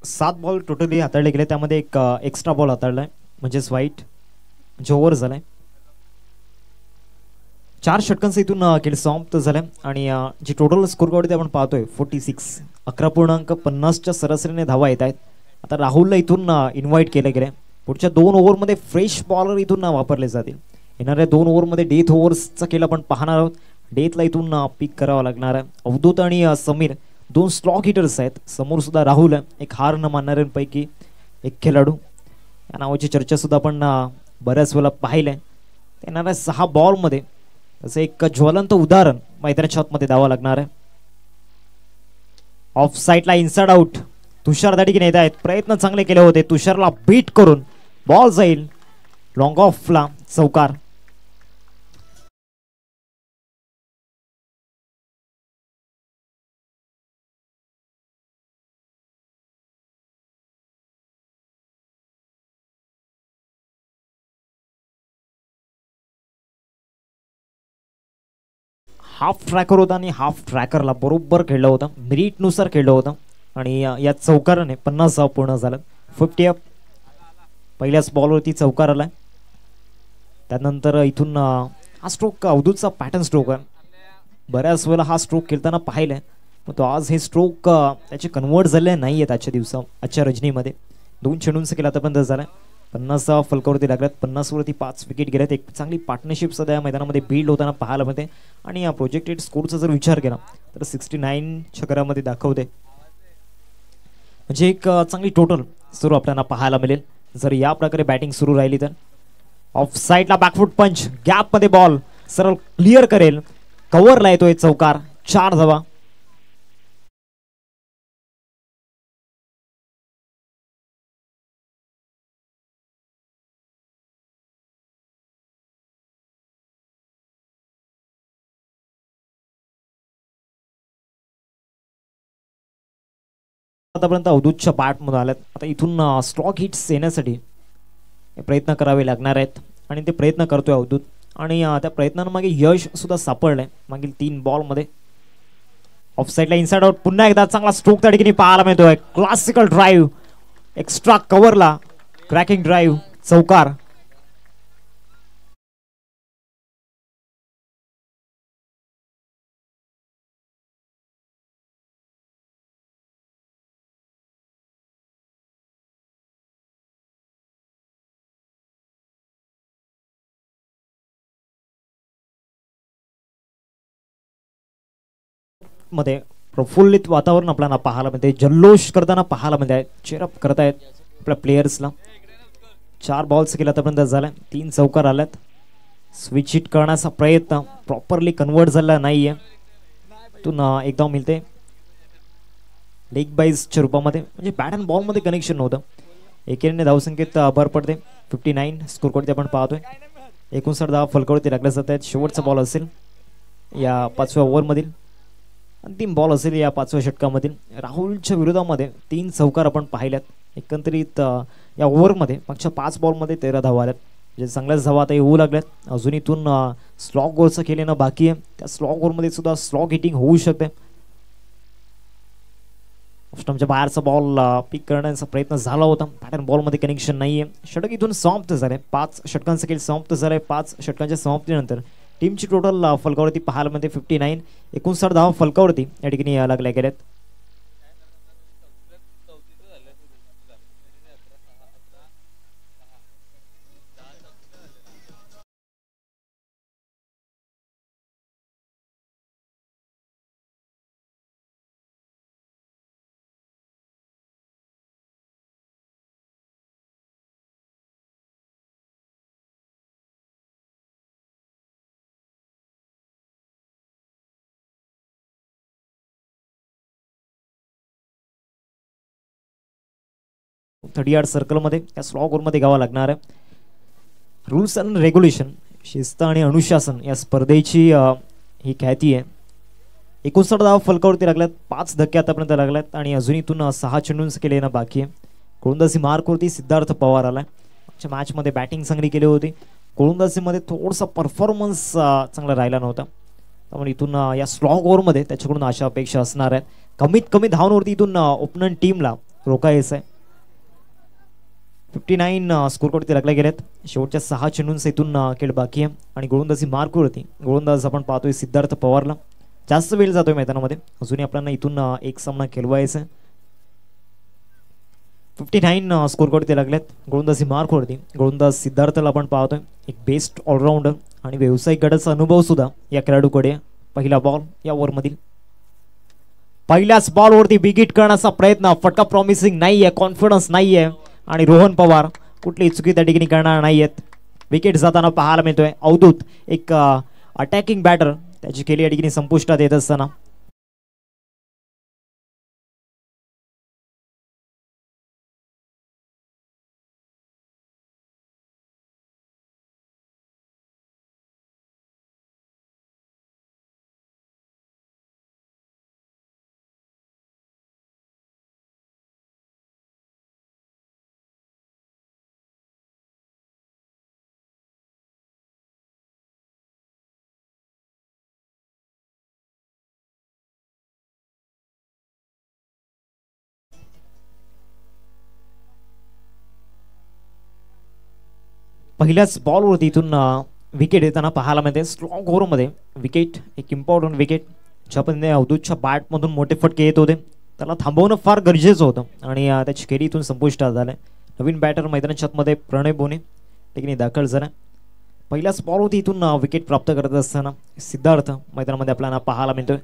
7 बॉल टोटली हाताळले गेले. त्यामध्ये एक एक्स्ट्रा बॉल हाताळलाय, म्हणजेच वाईट, म्हणजे ओव्हर झालाय. 4 षटकांचा इथून खेळ समाप्त झालाय. आणि जी टोटल स्कोर कार्ड आपण पाहतोय 46, 11.50च्या सरासरीने धावा येत आहेत. आता राहुलला इथून इन्व्हाइट केलं गेलंय. पुढच्या 2 ओव्हरमध्ये फ्रेश बॉलर इथून वापरले जातील. येणाऱ्या 2 ओव्हरमध्ये डेथ ओव्हर्सचा खेळ आपण पाहणार आहोत. डेथला इथून पिक करावा लागणार आहे. अवधूत आणि समीर 2 स्लॉग हिटर्स आहेत. समोर सुद्धा राहुल एक हार न मानणाऱ्यांपैकी एक खेळाडू. या नावाची चर्चा सुद्धा आपण बऱ्याच वेळा पाहिलंय. येणाऱ्या 6 बॉलमध्ये असं एक ज्वलंत उदाहरण मैदानाच्या आतमध्ये द्यावं लागणार आहे. ऑफ साईडला इनसाइड आउट. तुषार त्या ठिकाणी येत आहेत. प्रयत्न चांगले केले होते. तुषारला बीट करून बॉल जाईल लॉंग ऑफला, चौकार. हाफ ट्रॅकर होता आणि हाफ ट्रॅकरला बरोबर खेळलं होतं, मेरिटनुसार खेळलं होतं आणि या चौकाराने 50 पूर्ण झालं. 50 अप. पहिल्याच बॉलवरती चौकार आलाय. त्यानंतर इथून हा स्ट्रोक अवधूतचा पॅटर्न स्ट्रोक आहे. बऱ्याच वेळेला हा स्ट्रोक खेळताना पाहिलाय, पण तो आज हे स्ट्रोक त्याचे कन्वर्ट झाले नाही आहेत आजच्या रजनीमध्ये. 2 चेंडूंचा केला आतापर्यंत झालाय. 50 फलकावरती लागल्यात. 50 वरती 5 विकेट गेल्यात. एक चांगली पार्टनरशिप सध्या या मैदानामध्ये बिल्ड होताना पाहायला मिळते आणि या प्रोजेक्टेड स्कोरचा जर विचार केला तर 69 छकरामध्ये दाखवते. म्हणजे एक चांगली टोटल सुरू आपल्याला पाहायला मिळेल जर या प्रकारे बॅटिंग सुरू राहिली तर. ऑफ साईडला बॅकफुट पंच, गॅपमध्ये बॉल सरळ क्लिअर करेल. कव्हरला येतोय चौकार. 4 धावा. आतापर्यंत अवधूतच्या बॅटमध्ये आल्यात. आता इथून स्ट्रॉक हिट्स येण्यासाठी प्रयत्न करावे लागणार आहेत आणि ते प्रयत्न करतोय अवधूत आणि त्या प्रयत्नांमागे यश सुद्धा सापडलंय मागील 3 बॉलमध्ये. ऑफ साईडला इनसाइड आउट. पुन्हा एकदा चांगला स्ट्रोक त्या ठिकाणी पाहायला मिळतोय. क्लासिकल ड्राईव्ह, एक्स्ट्रा कव्हरला क्रॅकिंग ड्राईव्ह, चौकार. मध्ये प्रफुल्लित वातावरण आपल्याला पाहायला मिळते. जल्लोष करताना पाहायला मिळते. चेअरअप करतायत आपल्या प्लेयर्सला. 4 बॉल्स केला आतापर्यंत झालाय. 3 चौकार आल्यात. स्विच हिट करण्याचा प्रयत्न प्रॉपरली कन्वर्ट झाला नाहीये. इथून एकदा मिळते लेग बाईजच्या रूपामध्ये, म्हणजे बॅट अँड बॉलमध्ये कनेक्शन नव्हतं. एकेरीने धावसंख्येत भर पडते. 59 स्कोर करते आपण पाहतोय. 59 धावा फलकावरती लागल्या जात आहेत. शेवटचा बॉल असेल या 5व्या ओव्हरमधील. अंतिम बॉल असेल या 5व्या षटकामधील. राहुलच्या विरोधामध्ये 3 चौकार आपण पाहिल्यात. एकंदरीत या ओव्हरमध्ये मागच्या 5 बॉलमध्ये 13 धावा आल्यात. म्हणजे चांगल्याच धावा आता येऊ लागल्यात. अजून इथून स्लॉग गोलचं केलेलं बाकी आहे. त्या स्लॉग ओव्हरमध्ये सुद्धा स्लॉग हिटिंग होऊ शकते. ऑफस्टम्पच्या बाहेरचा बॉल पिक करण्याचा प्रयत्न झाला होता. पॅटर्न बॉलमध्ये कनेक्शन नाहीये. षटक इथून समाप्त झाले. 5 षटकांचा खेळ समाप्त झालाय. 5 षटकांच्या समाप्तीनंतर टीमची टोटल फलकावरती पाहायला मिळते 59. 59 धावा फलकावरती या ठिकाणी लागल्या गेल्यात. थर्ड यार्ड सर्कलमध्ये या स्लॉग ओव्हरमध्ये गावा लागणार आहे. रूल्स अँड रेग्युलेशन, शिस्त आणि अनुशासन या स्पर्धेची ही ख्याती आहे. 59 धावा फलकावरती लागल्यात. 5 धक्के आतापर्यंत लागल्यात आणि अजून इथून 6 चेंडूंचं केले ना बाकी आहे. गोलंदाजी मार्कवरती सिद्धार्थ पवार आलाय. मागच्या मॅचमध्ये बॅटिंग चांगली केली होती. गोलंदाजीमध्ये थोडासा परफॉर्मन्स चांगला राहिला नव्हता. त्यामुळे इथून या स्लॉग ओव्हरमध्ये त्याच्याकडून अशा अपेक्षा असणार आहेत. कमीत कमी धावांवरती इथून ओपनंट टीमला रोखायचं आहे. 59 स्कोर वरती लागले गेलेत. शेवटच्या 6 चेंडूंचा इथून खेळ बाकी आहे आणि गोलंदाजी मार्कवरती गोलंदाज आपण पाहतोय सिद्धार्थ पवारला. जास्त वेळ जातोय मैदानामध्ये. अजूनही आपल्याला इथून एक सामना खेळवायचा. 59 स्कोर वरती लागल्यात. गोलंदाजी मार्कवरती गोलंदाज सिद्धार्थला आपण पाहतोय. एक बेस्ट ऑलराऊंडर आणि व्यावसायिक गटाचा अनुभव सुद्धा या खेळाडूकडे. पहिला बॉल या ओव्हरमधील. पहिल्याच बॉलवरती बिग हिट करण्याचा प्रयत्न. फटका प्रॉमिसिंग नाहीये. कॉन्फिडन्स नाहीये आणि रोहन पवार कुठली चुकी त्या ठिकाणी करणार नाहीयेत. विकेट जाताना पाहायला मिळतोय. अवधूत एक अटॅकिंग बॅटर त्याची केली या ठिकाणी संपुष्टात येत असताना. पहिल्याच बॉलवरती इथून विकेट येताना पाहायला मिळते. स्ट्रॉंग ओव्हरमध्ये विकेट, एक इम्पॉर्टंट विकेट. ज्या पद्धतीने अवधूतच्या बॅटमधून मोठे फटके येत होते, त्याला थांबवणं फार गरजेचं होतं आणि त्याची खेळी इथून संपुष्टात झालं. नवीन बॅटर मैदानाच्या आतमध्ये प्रणय बोने ठिकाणी दाखल झाला. पहिल्याच बॉलवरती इथून विकेट प्राप्त करत असताना सिद्धार्थ मैदानामध्ये आपल्याला पाहायला मिळतोय.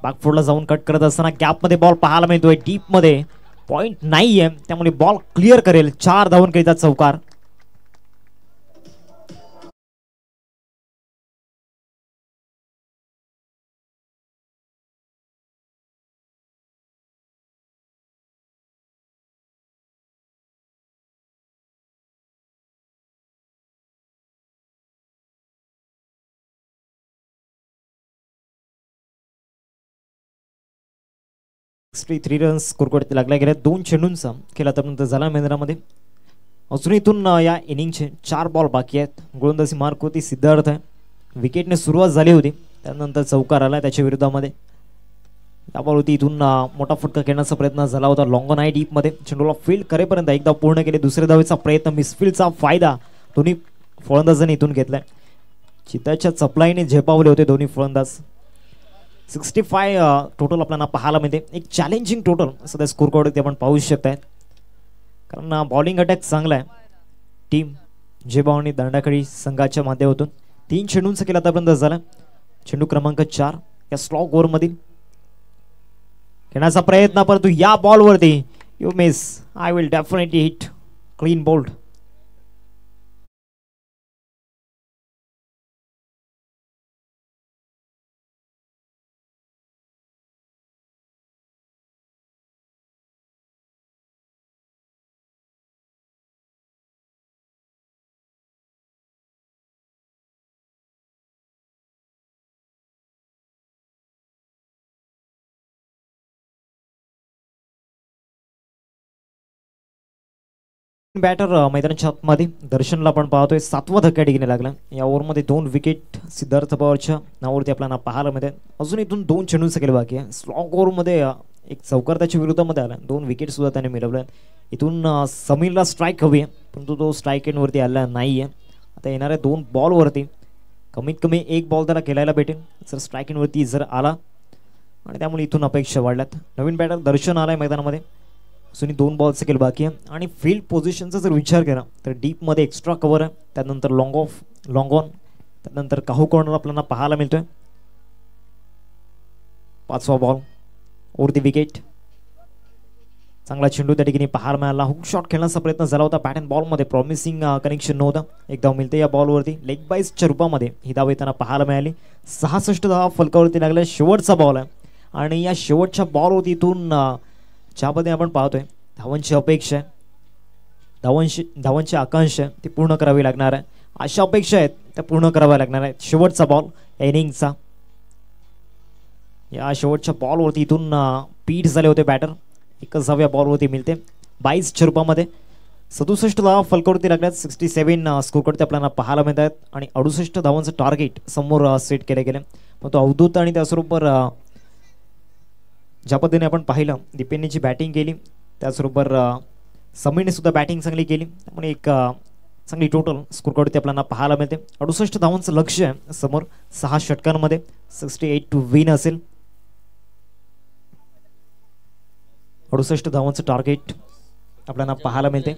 बॅकफुटला जाऊन कट करत असताना गॅपमध्ये बॉल पाहायला मिळतोय. डीपमध्ये पॉइंट नाहीये, त्यामुळे बॉल क्लिअर करेल. 4 धावन करीता चौकार. थ्री रन्स स्कोर करत लागल्या गेल्या. 2 चेंडूंचा खेळ आतापर्यंत झाला मैदानामध्ये. अजून इथून या इनिंगचे 4 बॉल बाकी आहेत. गोलंदाजी मार्क होती सिद्धार्थ आहे. विकेटने सुरुवात झाली होती, त्यानंतर चौकार आला त्याच्या विरोधामध्ये. या बॉलवरती इथून मोठा फटका खेळण्याचा प्रयत्न झाला होता. लॉंग ऑन आहे डीपमध्ये. चेंडूला फील्ड करेपर्यंत एकदा पूर्ण केले. दुसऱ्या धावेचा प्रयत्न, मिसफील्डचा फायदा दोन्ही फलंदाजांनी इथून घेतलाय. चिताच्या चपलाईने झेपावले होते दोन्ही फलंदाज. 65 टोटल आपल्याला पाहायला मिळते. एक चॅलेंजिंग टोटल सध्या स्कोर कार्ड आपण पाहू शकतायत, कारण बॉलिंग अटॅक चांगला आहे. टीम झेबावणी दांडाखळी संघाच्या माध्यमातून 3 चेंडूंचा खेळ आतापर्यंत झाला. चेंडू क्रमांक 4 या स्लॉग ओव्हरमधील खेळण्याचा प्रयत्न, परंतु या बॉलवरती you miss. I will definitely hit. Clean bowled. Batter मैदानाच्या आतमध्ये दर्शनला आपण पाहतोय. 7वा धक्का टिकणे लागला. या ओव्हरमध्ये 2 विकेट सिद्धार्थ पवारच्या नावावरती आपल्याला पाहायला मिळते. अजून इथून 2 चेंडूंचा खेळ बाकी आहे. स्लॉग ओव्हरमध्ये एक चौकार त्याच्या विरोधामध्ये आला. 2 विकेट सुद्धा त्याने मिळवल्या. इथून समीरला स्ट्राईक हवी आहे, परंतु तो स्ट्राईक एंडवरती आला नाहीये. आता येणाऱ्या 2 बॉलवरती कमीत कमी 1 बॉल त्याला खेळायला भेटेल जर स्ट्राईक एंडवरती जर आला, आणि त्यामुळे इथून अपेक्षा वाढल्यात. नवीन बॅटर दर्शन आलाय मैदानामध्ये. अजूनही 2 बॉलचा खेळ बाकी आहे. आणि फील्ड पोझिशनचा जर विचार केला तर डीपमध्ये एक्स्ट्रा कव्हर आहे, त्यानंतर लॉंग ऑन, त्यानंतर काहू कॉर्नर आपल्याला पाहायला मिळतोय. 5वा बॉल ओव्हर दी विकेट. चांगला चेंडू त्या ठिकाणी पाहायला मिळाला. हुक शॉट खेळण्याचा प्रयत्न झाला होता. बॅट अँड बॉलमध्ये प्रॉमिसिंग कनेक्शन नव्हतं. एक धाव मिळते या बॉलवरती. लेग बाईसच्या रूपामध्ये ही धाव येताना पाहायला मिळाली. 66 धावा फलकावरती लागल्या. शेवटचा बॉल आहे आणि या शेवटच्या बॉलवरती इथून ज्या पद्धतीने आपण पाहतोय धावांची अपेक्षा आहे, धावांची आकांक्षा ती पूर्ण करावी लागणार आहे. अशा अपेक्षा आहेत त्या पूर्ण कराव्या लागणार आहेत. शेवटचा बॉल इनिंगचा. या शेवटच्या बॉलवरती इथून पीठ झाले होते बॅटर. 1च धाव या बॉलवरती मिळते. 22च्या रूपामध्ये 67 धावा फलकावरती लागल्यात. 67 स्कोरकडे आपल्याला पाहायला मिळत आहेत आणि 68 धावांचं टार्गेट समोर सेट केले गेले. पण तो अवधूत आणि त्याचबरोबर ज्या पद्धतीने आपण पाहिलं दीपेनने जी बॅटिंग केली, त्याचबरोबर समीरने सुद्धा बॅटिंग चांगली केली, त्यामुळे एक चांगली टोटल स्कोर कार्ड आपल्याला पाहायला मिळते. 68 धावांचं लक्ष आहे समोर 6 षटकांमध्ये. 68 टू विन असेल. 68 धावांचं टार्गेट आपल्याला पाहायला मिळते.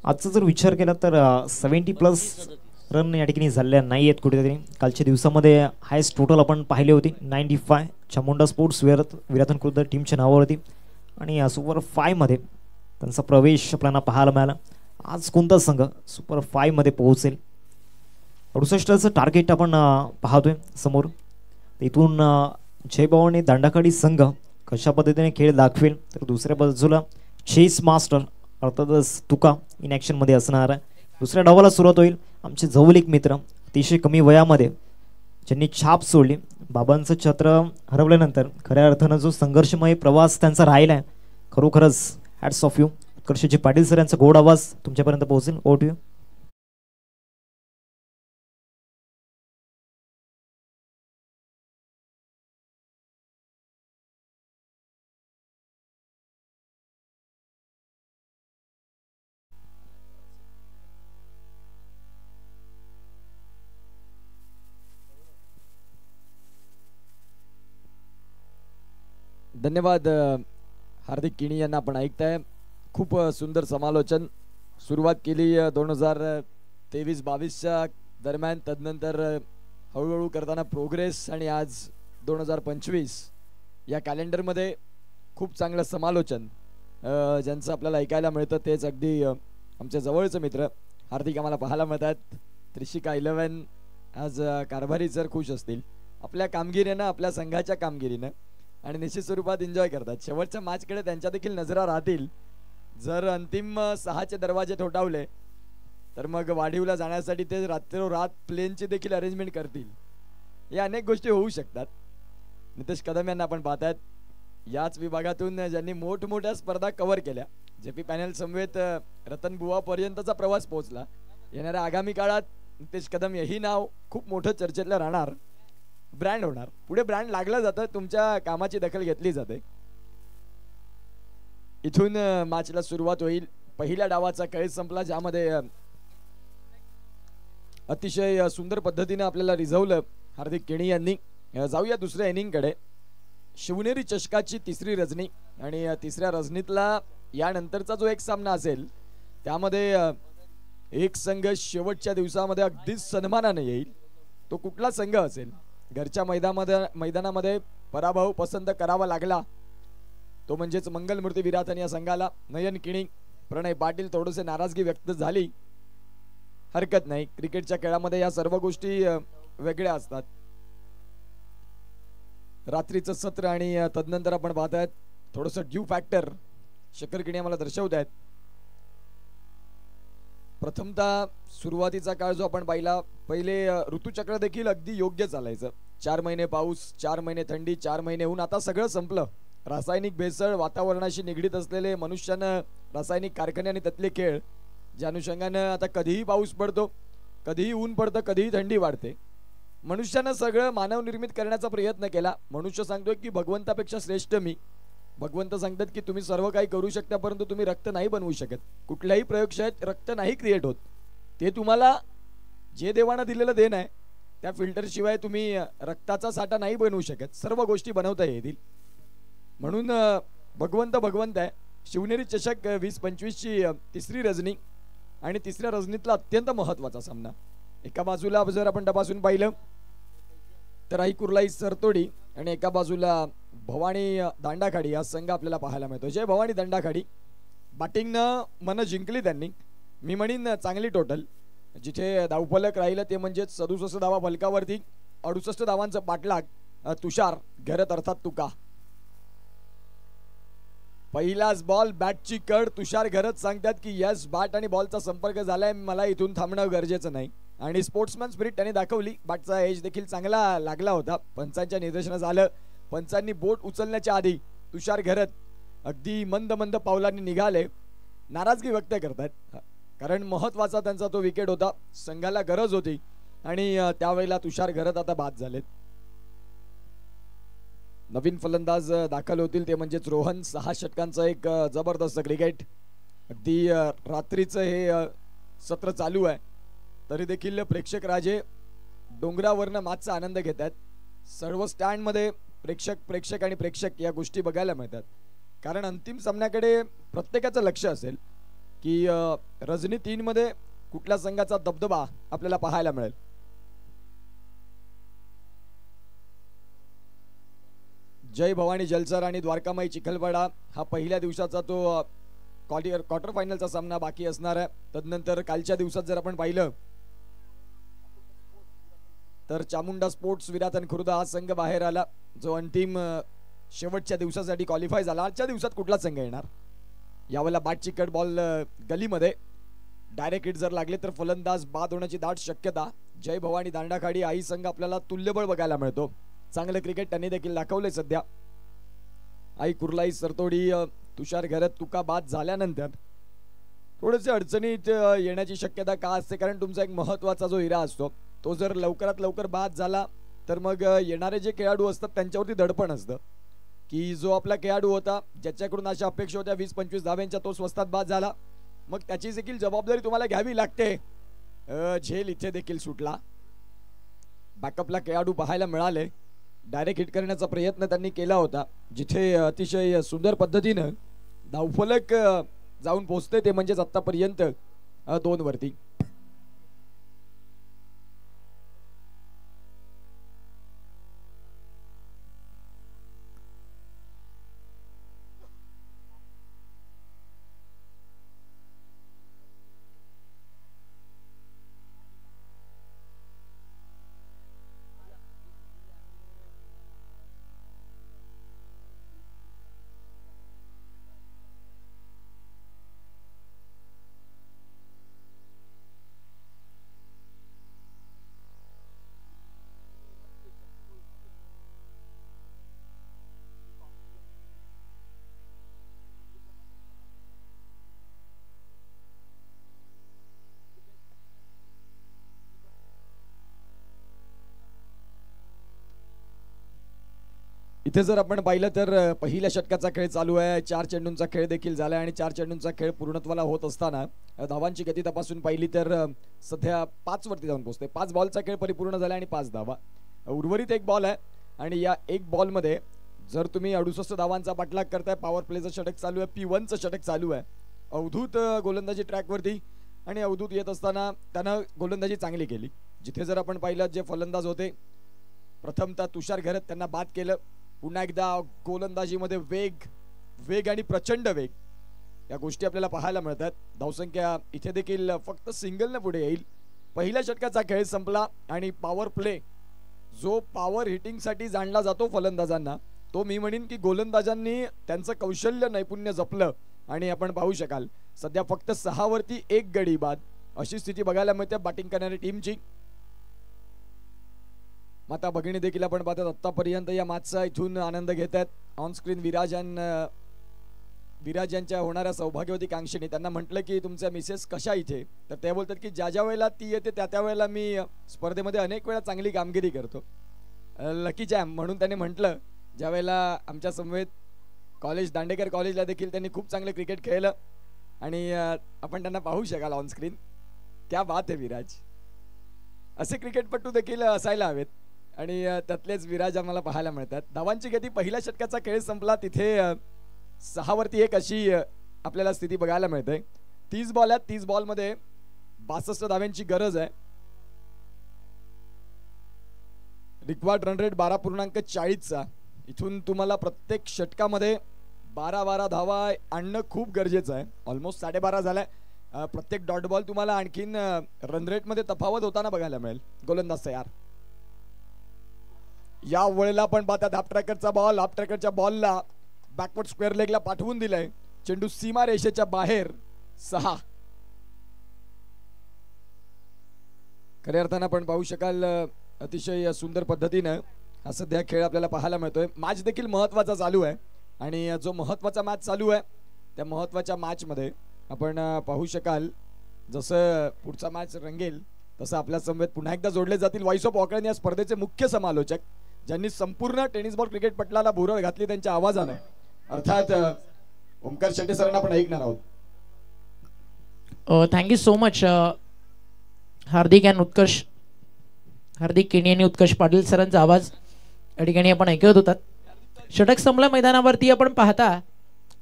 आजचा जर विचार केला तर 70+ रन या ठिकाणी झालेल्या नाही आहेत कुठेतरी. कालच्या दिवसामध्ये हायस्ट टोटल आपण पाहिले होती 95 चामुंडा स्पोर्ट्स विराथन खुर्द टीमच्या नावावरती, आणि सुपर 5 मध्ये त्यांचा प्रवेश आपल्याला पाहायला मिळाला. आज कोणता संघ सुपर 5 मध्ये पोहोचेल? 68चं टार्गेट आपण पाहतोय समोर. इथून जयभवानी दांडाकाडी संघ कशा पद्धतीने खेळ दाखवेल, तर दुसऱ्या बाजूला चेस मास्टर अर्थातच तुका इन ॲक्शनमध्ये असणार आहे. दुसऱ्या डावाला सुरुवात होईल. आमचे जवळीक मित्र अतिशय कमी वयामध्ये ज्यांनी छाप सोडली, बाबांचं छत्र हरवल्यानंतर खऱ्या अर्थानं जो संघर्षमय प्रवास त्यांचा राहिला आहे, खरोखरच hats off you. Utkarshji Patil sir यांचा गोड आवाज तुमच्यापर्यंत पोहोचेल. Over to you. धन्यवाद हार्दिक किणी यांना आपण ऐकताय. खूप सुंदर समालोचन. सुरुवात केली 2023-22च्या दरम्यान, तदनंतर हळूहळू करताना प्रोग्रेस, आणि आज 2025 या कॅलेंडरमध्ये खूप चांगलं समालोचन ज्यांचं आपल्याला ऐकायला मिळतं तेच अगदी आमच्या जवळचे मित्र हार्दिक आम्हाला पाहायला मिळतात. त्रिशिका 11 आज कारभारी सर खुश असतील आपल्या कामगिरीनं, आपल्या संघाच्या कामगिरीनं, आणि निश्चित स्वरूपात एन्जॉय करतात. शेवटच्या मॅचकडे त्यांच्या देखील नजरा राहतील. जर अंतिम 6चे दरवाजे ठोठावले तर मग वाढीवला जाण्यासाठी ते रात्रोरात प्लेनची देखील अरेंजमेंट करतील. या अनेक गोष्टी होऊ शकतात. नितेश कदम यांना आपण पाहतात याच विभागातून ज्यांनी मोठमोठ्या स्पर्धा कव्हर केल्या. जेपी पॅनल समवेत रतन बुवा पर्यंतचा प्रवास पोहोचला. येणाऱ्या आगामी काळात नितेश कदम हेही नाव खूप मोठं चर्चेतलं राहणार, ब्रँड होणार. पुढे ब्रँड लागलं जातं, तुमच्या कामाची दखल घेतली जाते. इथून मॅचला सुरुवात होईल. पहिल्या डावाचा खेळ संपला ज्यामध्ये अतिशय सुंदर पद्धतीने आपल्याला रिझवलं हार्दिक किणी यांनी. जाऊया दुसऱ्या इनिंगकडे. शिवनेरी चषकाची तिसरी रजनी, आणि तिसऱ्या रजनीतला यानंतरचा जो एक सामना असेल त्यामध्ये एक संघ शेवटच्या दिवसामध्ये अगदीच सन्मानाने येईल. तो कुठला संघ असेल? घरच्या मैदानामध्ये पराभव पसंत करावा लागला तो म्हणजेच मंगलमूर्ती विराथन या संघाला. नयन किणी, प्रणय पाटील थोडेसे नाराजगी व्यक्त झाली, हरकत नाही. क्रिकेटच्या खेळामध्ये या सर्व गोष्टी वेगळ्या असतात. रात्रीचं सत्र आणि तदनंतर आपण पाहतायत थोडंसं ड्यू फॅक्टर शेखर किणी आम्हाला दर्शवत आहेत. प्रथमतः सुरुवातीचा काळ जो आपण पाहिला, पहिले ऋतुचक्र देखील अगदी योग्य चालायचं. 4 महिने पाऊस, 4 महिने थंडी, 4 महिने ऊन. आता सगळं संपलं. रासायनिक भेसळ, वातावरणाशी निगडीत असलेले मनुष्यानं रासायनिक कारखाने आणि त्यातले खेळ, ज्या अनुषंगानं आता कधीही पाऊस पडतो, कधीही ऊन पडतं, कधीही थंडी वाढते. मनुष्यानं सगळं मानवनिर्मित करण्याचा प्रयत्न केला. मनुष्य सांगतोय की भगवंतापेक्षा श्रेष्ठ मी. भगवंत सांगतात की तुम्ही सर्व काही करू शकता परंतु तुम्ही रक्त नाही बनवू शकत. कुठल्याही प्रयोगशाळेत रक्त नाही क्रिएट होत. ते तुम्हाला जे देवानं दिलेलं देण आहे त्या फिल्टर शिवाय तुम्ही रक्ताचा साठा नाही बनवू शकत. सर्व गोष्टी बनवता येतील. म्हणून भगवंत आहे. शिवनेरी चषक 2025ची तिसरी रजनी, आणि तिसऱ्या रजनीतला अत्यंत महत्वाचा सामना. एका बाजूला जर आपण तपासून पाहिलं तर आई कुर्लाई सरतोडी, आणि एका बाजूला भवानी दांडाखाडी हा संघ आपल्याला पाहायला मिळतो. जय भवानी दांडाखाडी. बॅटिंगनं मन जिंकली त्यांनी. मी म्हणीन चांगली टोटल. जिथे धावफलक राहिलं ते म्हणजे 67 धावा फलकावरती, 68 धावांचं पाठलाग तुषार घरत अर्थात तुका. पहिलाच बॉल, बॅटची कड. तुषार घरत सांगतात की यस, बॅट आणि बॉलचा संपर्क झालाय, मला इथून थांबणं गरजेचं नाही. आणि स्पोर्ट्समॅन स्पिरिट त्यांनी दाखवली. बॅटचा एज देखील चांगला लागला होता. पंचांच्या निदर्शनास आलं. पंचांनी बोट उचलण्याच्या आधी तुषार घरत अगदी मंद मंद पावलांनी निघाले. नाराजगी व्यक्त करतात कारण महत्वाचा त्यांचा तो विकेट होता, संघाला गरज होती, आणि त्यावेळेला तुषार घरत आता बाद झालेत. नवीन फलंदाज दाखल होतील ते म्हणजेच रोहन. 6 षटकांचं एक जबरदस्त क्रिकेट. अगदी रात्रीचं हे सत्र चालू आहे तरी देखील प्रेक्षक राजे डोंगरावरनं मॅचचा आनंद घेतात. सर्व स्टँडमध्ये प्रेक्षक आणि प्रेक्षक या गोष्टी बघायला मिळतात. कारण अंतिम सामन्याकडे प्रत्येकाचं लक्ष असेल की रजनी 3 मध्ये कुठल्या संघाचा दबदबा आपल्याला पाहायला मिळेल. जय भवानी जलसर आणि द्वारकामाई चिखलवाडा हा पहिल्या दिवसाचा तो क्वार्टर फायनलचा सामना बाकी असणार आहे. तदनंतर कालच्या दिवसात जर आपण पाहिलं तर चामुंडा स्पोर्ट्स विराथन खुर्दा हा संघ बाहेर आला जो अंतिम शेवटच्या दिवसासाठी क्वालिफाय झाला. आजच्या दिवसात कुठला संघ येणार? यावेळेला बॅटची कट बॉल गलीमध्ये डायरेक्ट हिट जर लागले तर फलंदाज बाद होण्याची दाट शक्यता. जय भवानी दांडाखाडी आई संघ आपल्याला तुल्यबळ बघायला मिळतो. चांगलं क्रिकेट त्यांनी देखील दाखवले. सध्या आई कुर्लाई सरतोडी तुषार घरत तुका बाद झाल्यानंतर थोडेसे अडचणीत येण्याची शक्यता का असते? कारण तुमचा एक महत्वाचा जो हिरा असतो तो जर लवकरात लवकर बाद झाला तर मग येणारे जे खेळाडू असतात त्यांच्यावरती दडपण असतं की जो आपला खेळाडू होता ज्याच्याकडून अशा अपेक्षा होत्या 20-25 धाव्यांच्या तो स्वस्तात बाद झाला, मग त्याची देखील जबाबदारी तुम्हाला घ्यावी लागते. झेल इथे देखील सुटला. बॅकअपला खेळाडू पाहायला मिळाले. डायरेक्ट हिट करण्याचा प्रयत्न त्यांनी केला होता, जिथे अतिशय सुंदर पद्धतीनं धावफलक जाऊन पोहोचते ते म्हणजेच आतापर्यंत 2 वरती. इथे जर आपण पाहिलं तर पहिल्या षटकाचा खेळ चालू आहे. 4 चेंडूंचा खेळ देखील झाला आणि 4 चेंडूंचा खेळ पूर्णत्वाला होत असताना धावांची गती तपासून पाहिली तर सध्या 5 वरती जाऊन पोहोचते. 5 बॉलचा खेळ परिपूर्ण झाला आणि 5 धावा. उर्वरित 1 बॉल आहे आणि या 1 बॉल मध्ये जर तुम्ही 68 धावांचा पाठलाग करताय, पॉवर प्लेचं षटक चालू आहे, P1चं षटक चालू आहे. अवधूत गोलंदाजी ट्रॅकवरती आणि अवधूत येत असताना त्यानं गोलंदाजी चांगली केली. जिथे जर आपण पाहिलं जे फलंदाज होते प्रथमतः तुषार घरत, त्यांना बाद केलं. पुन्हा एकदा गोलंदाजीमध्ये वेग आणि प्रचंड वेग या गोष्टी आपल्याला पाहायला मिळतात. धावसंख्या इथे देखील फक्त सिंगलने पुढे येईल. पहिल्या षटकाचा खेळ संपला आणि पॉवर प्ले जो पॉवर हिटिंगसाठी जाणला जातो फलंदाजांना, तो मी म्हणेन की गोलंदाजांनी त्यांचं कौशल्य नैपुण्य जपलं आणि आपण पाहू शकाल सध्या फक्त 6 वरती 1 गडी बाद अशी स्थिती बघायला मिळते बॅटिंग करणाऱ्या टीमची. माता भगिनी देखील आपण पाहतात आतापर्यंत या मॅचचा इथून आनंद घेत आहेत. ऑन स्क्रीन विराज यांच्या होणाऱ्या सौभाग्यवती कांक्षिणी, त्यांना म्हटलं की तुमच्या मिसेस कशा इथे, तर ते बोलतात की ज्या वेळेला ती येते त्या वेळेला मी स्पर्धेमध्ये अनेक वेळा चांगली कामगिरी करतो. लकी जॅम म्हणून त्यांनी म्हटलं. ज्या वेळेला आमच्या समवेत कॉलेज दांडेकर कॉलेजला देखील त्यांनी खूप चांगले क्रिकेट खेळलं आणि आपण त्यांना पाहू शकाल ऑन स्क्रीन. क्या बात आहे विराज, असे क्रिकेटपटू देखील असायला हवेत आणि त्यातलेच विराज आम्हाला पाहायला मिळतात. धावांची गती पहिल्या षटकाचा खेळ संपला तिथे 6 वरती 1 अशी आपल्याला स्थिती बघायला मिळते. 30 बॉल आहेत, 30 बॉल मध्ये 62 धाव्यांची गरज आहे. रिक्वायर्ड रन रेट 12.40चा. इथून तुम्हाला प्रत्येक षटकामध्ये 12 धावा आणणं खूप गरजेचं आहे. ऑलमोस्ट 12.5 झालाय. प्रत्येक डॉट बॉल तुम्हाला आणखीन रन रेट मध्ये तफावत होताना बघायला मिळेल. गोलंदाज तयार. या वेळेला पण पाहतात हाफ ट्रॅकरचा बॉल. हाफ ट्रॅकरच्या बॉलला बॅकवर्ड स्क्वेअर लेगला पाठवून दिलाय. चेंडू सीमा रेषेच्या बाहेर 6. खऱ्या अर्थानं आपण पाहू शकाल अतिशय सुंदर पद्धतीनं हा सध्या खेळ आपल्याला पाहायला मिळतोय. मॅच देखील महत्वाचा चालू आहे आणि जो महत्वाचा मॅच चालू आहे त्या महत्वाच्या मॅच मध्ये आपण पाहू शकाल जसं पुढचा मॅच रंगेल तसं आपल्या समवेत पुन्हा एकदा जोडले जातील व्हॉइस ऑफ ऑकलँड या स्पर्धेचे मुख्य समालोचक, ज्यांनी संपूर्ण टेनिस बॉल क्रिकेट पटलाला भुरळ घातली त्यांच्या आवाजाने, अर्थात ओमकार शेट्टी सरांना आपण ऐकणार आहोत. थँक्यू सो मच हार्दिक आणि उत्कर्ष. हार्दिक केणी आणि उत्कर्ष पाटील सरांचा आवाज या ठिकाणी आपण ऐकत होतात. षटक संपला मैदानावरती आपण पाहता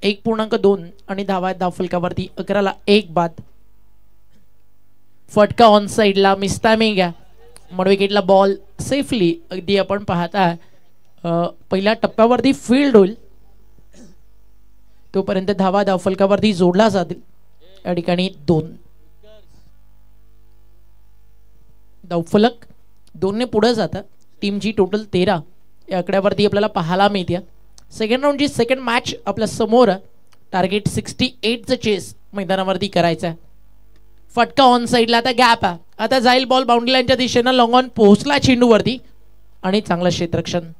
1.2 आणि धावफलकावरती 11ला 1 बाद. फटका ऑन साइडला मिस्तामी घ्या मड विकेटला बॉल सेफली अगदी आपण पाहता पहिल्या टप्प्यावरती फील्ड होईल तोपर्यंत धावफलकावरती जोडला जातील. या ठिकाणी 2 धावफलक 2 ने पुढे जातात. टीमची टोटल 13 या आकड्यावरती आपल्याला पाहायला मिळते. सेकंड राऊंडची सेकंड मॅच आपल्या समोर. टार्गेट 68चं चेस मैदानावरती करायचं. फटका ऑन साइडला आता गॅप आहे. आता जाईल बॉल बाउंड्री लाईनच्या दिशेनं लॉंग ऑन पोहोचला चेंडूवरती आणि चांगलं क्षेत्ररक्षण.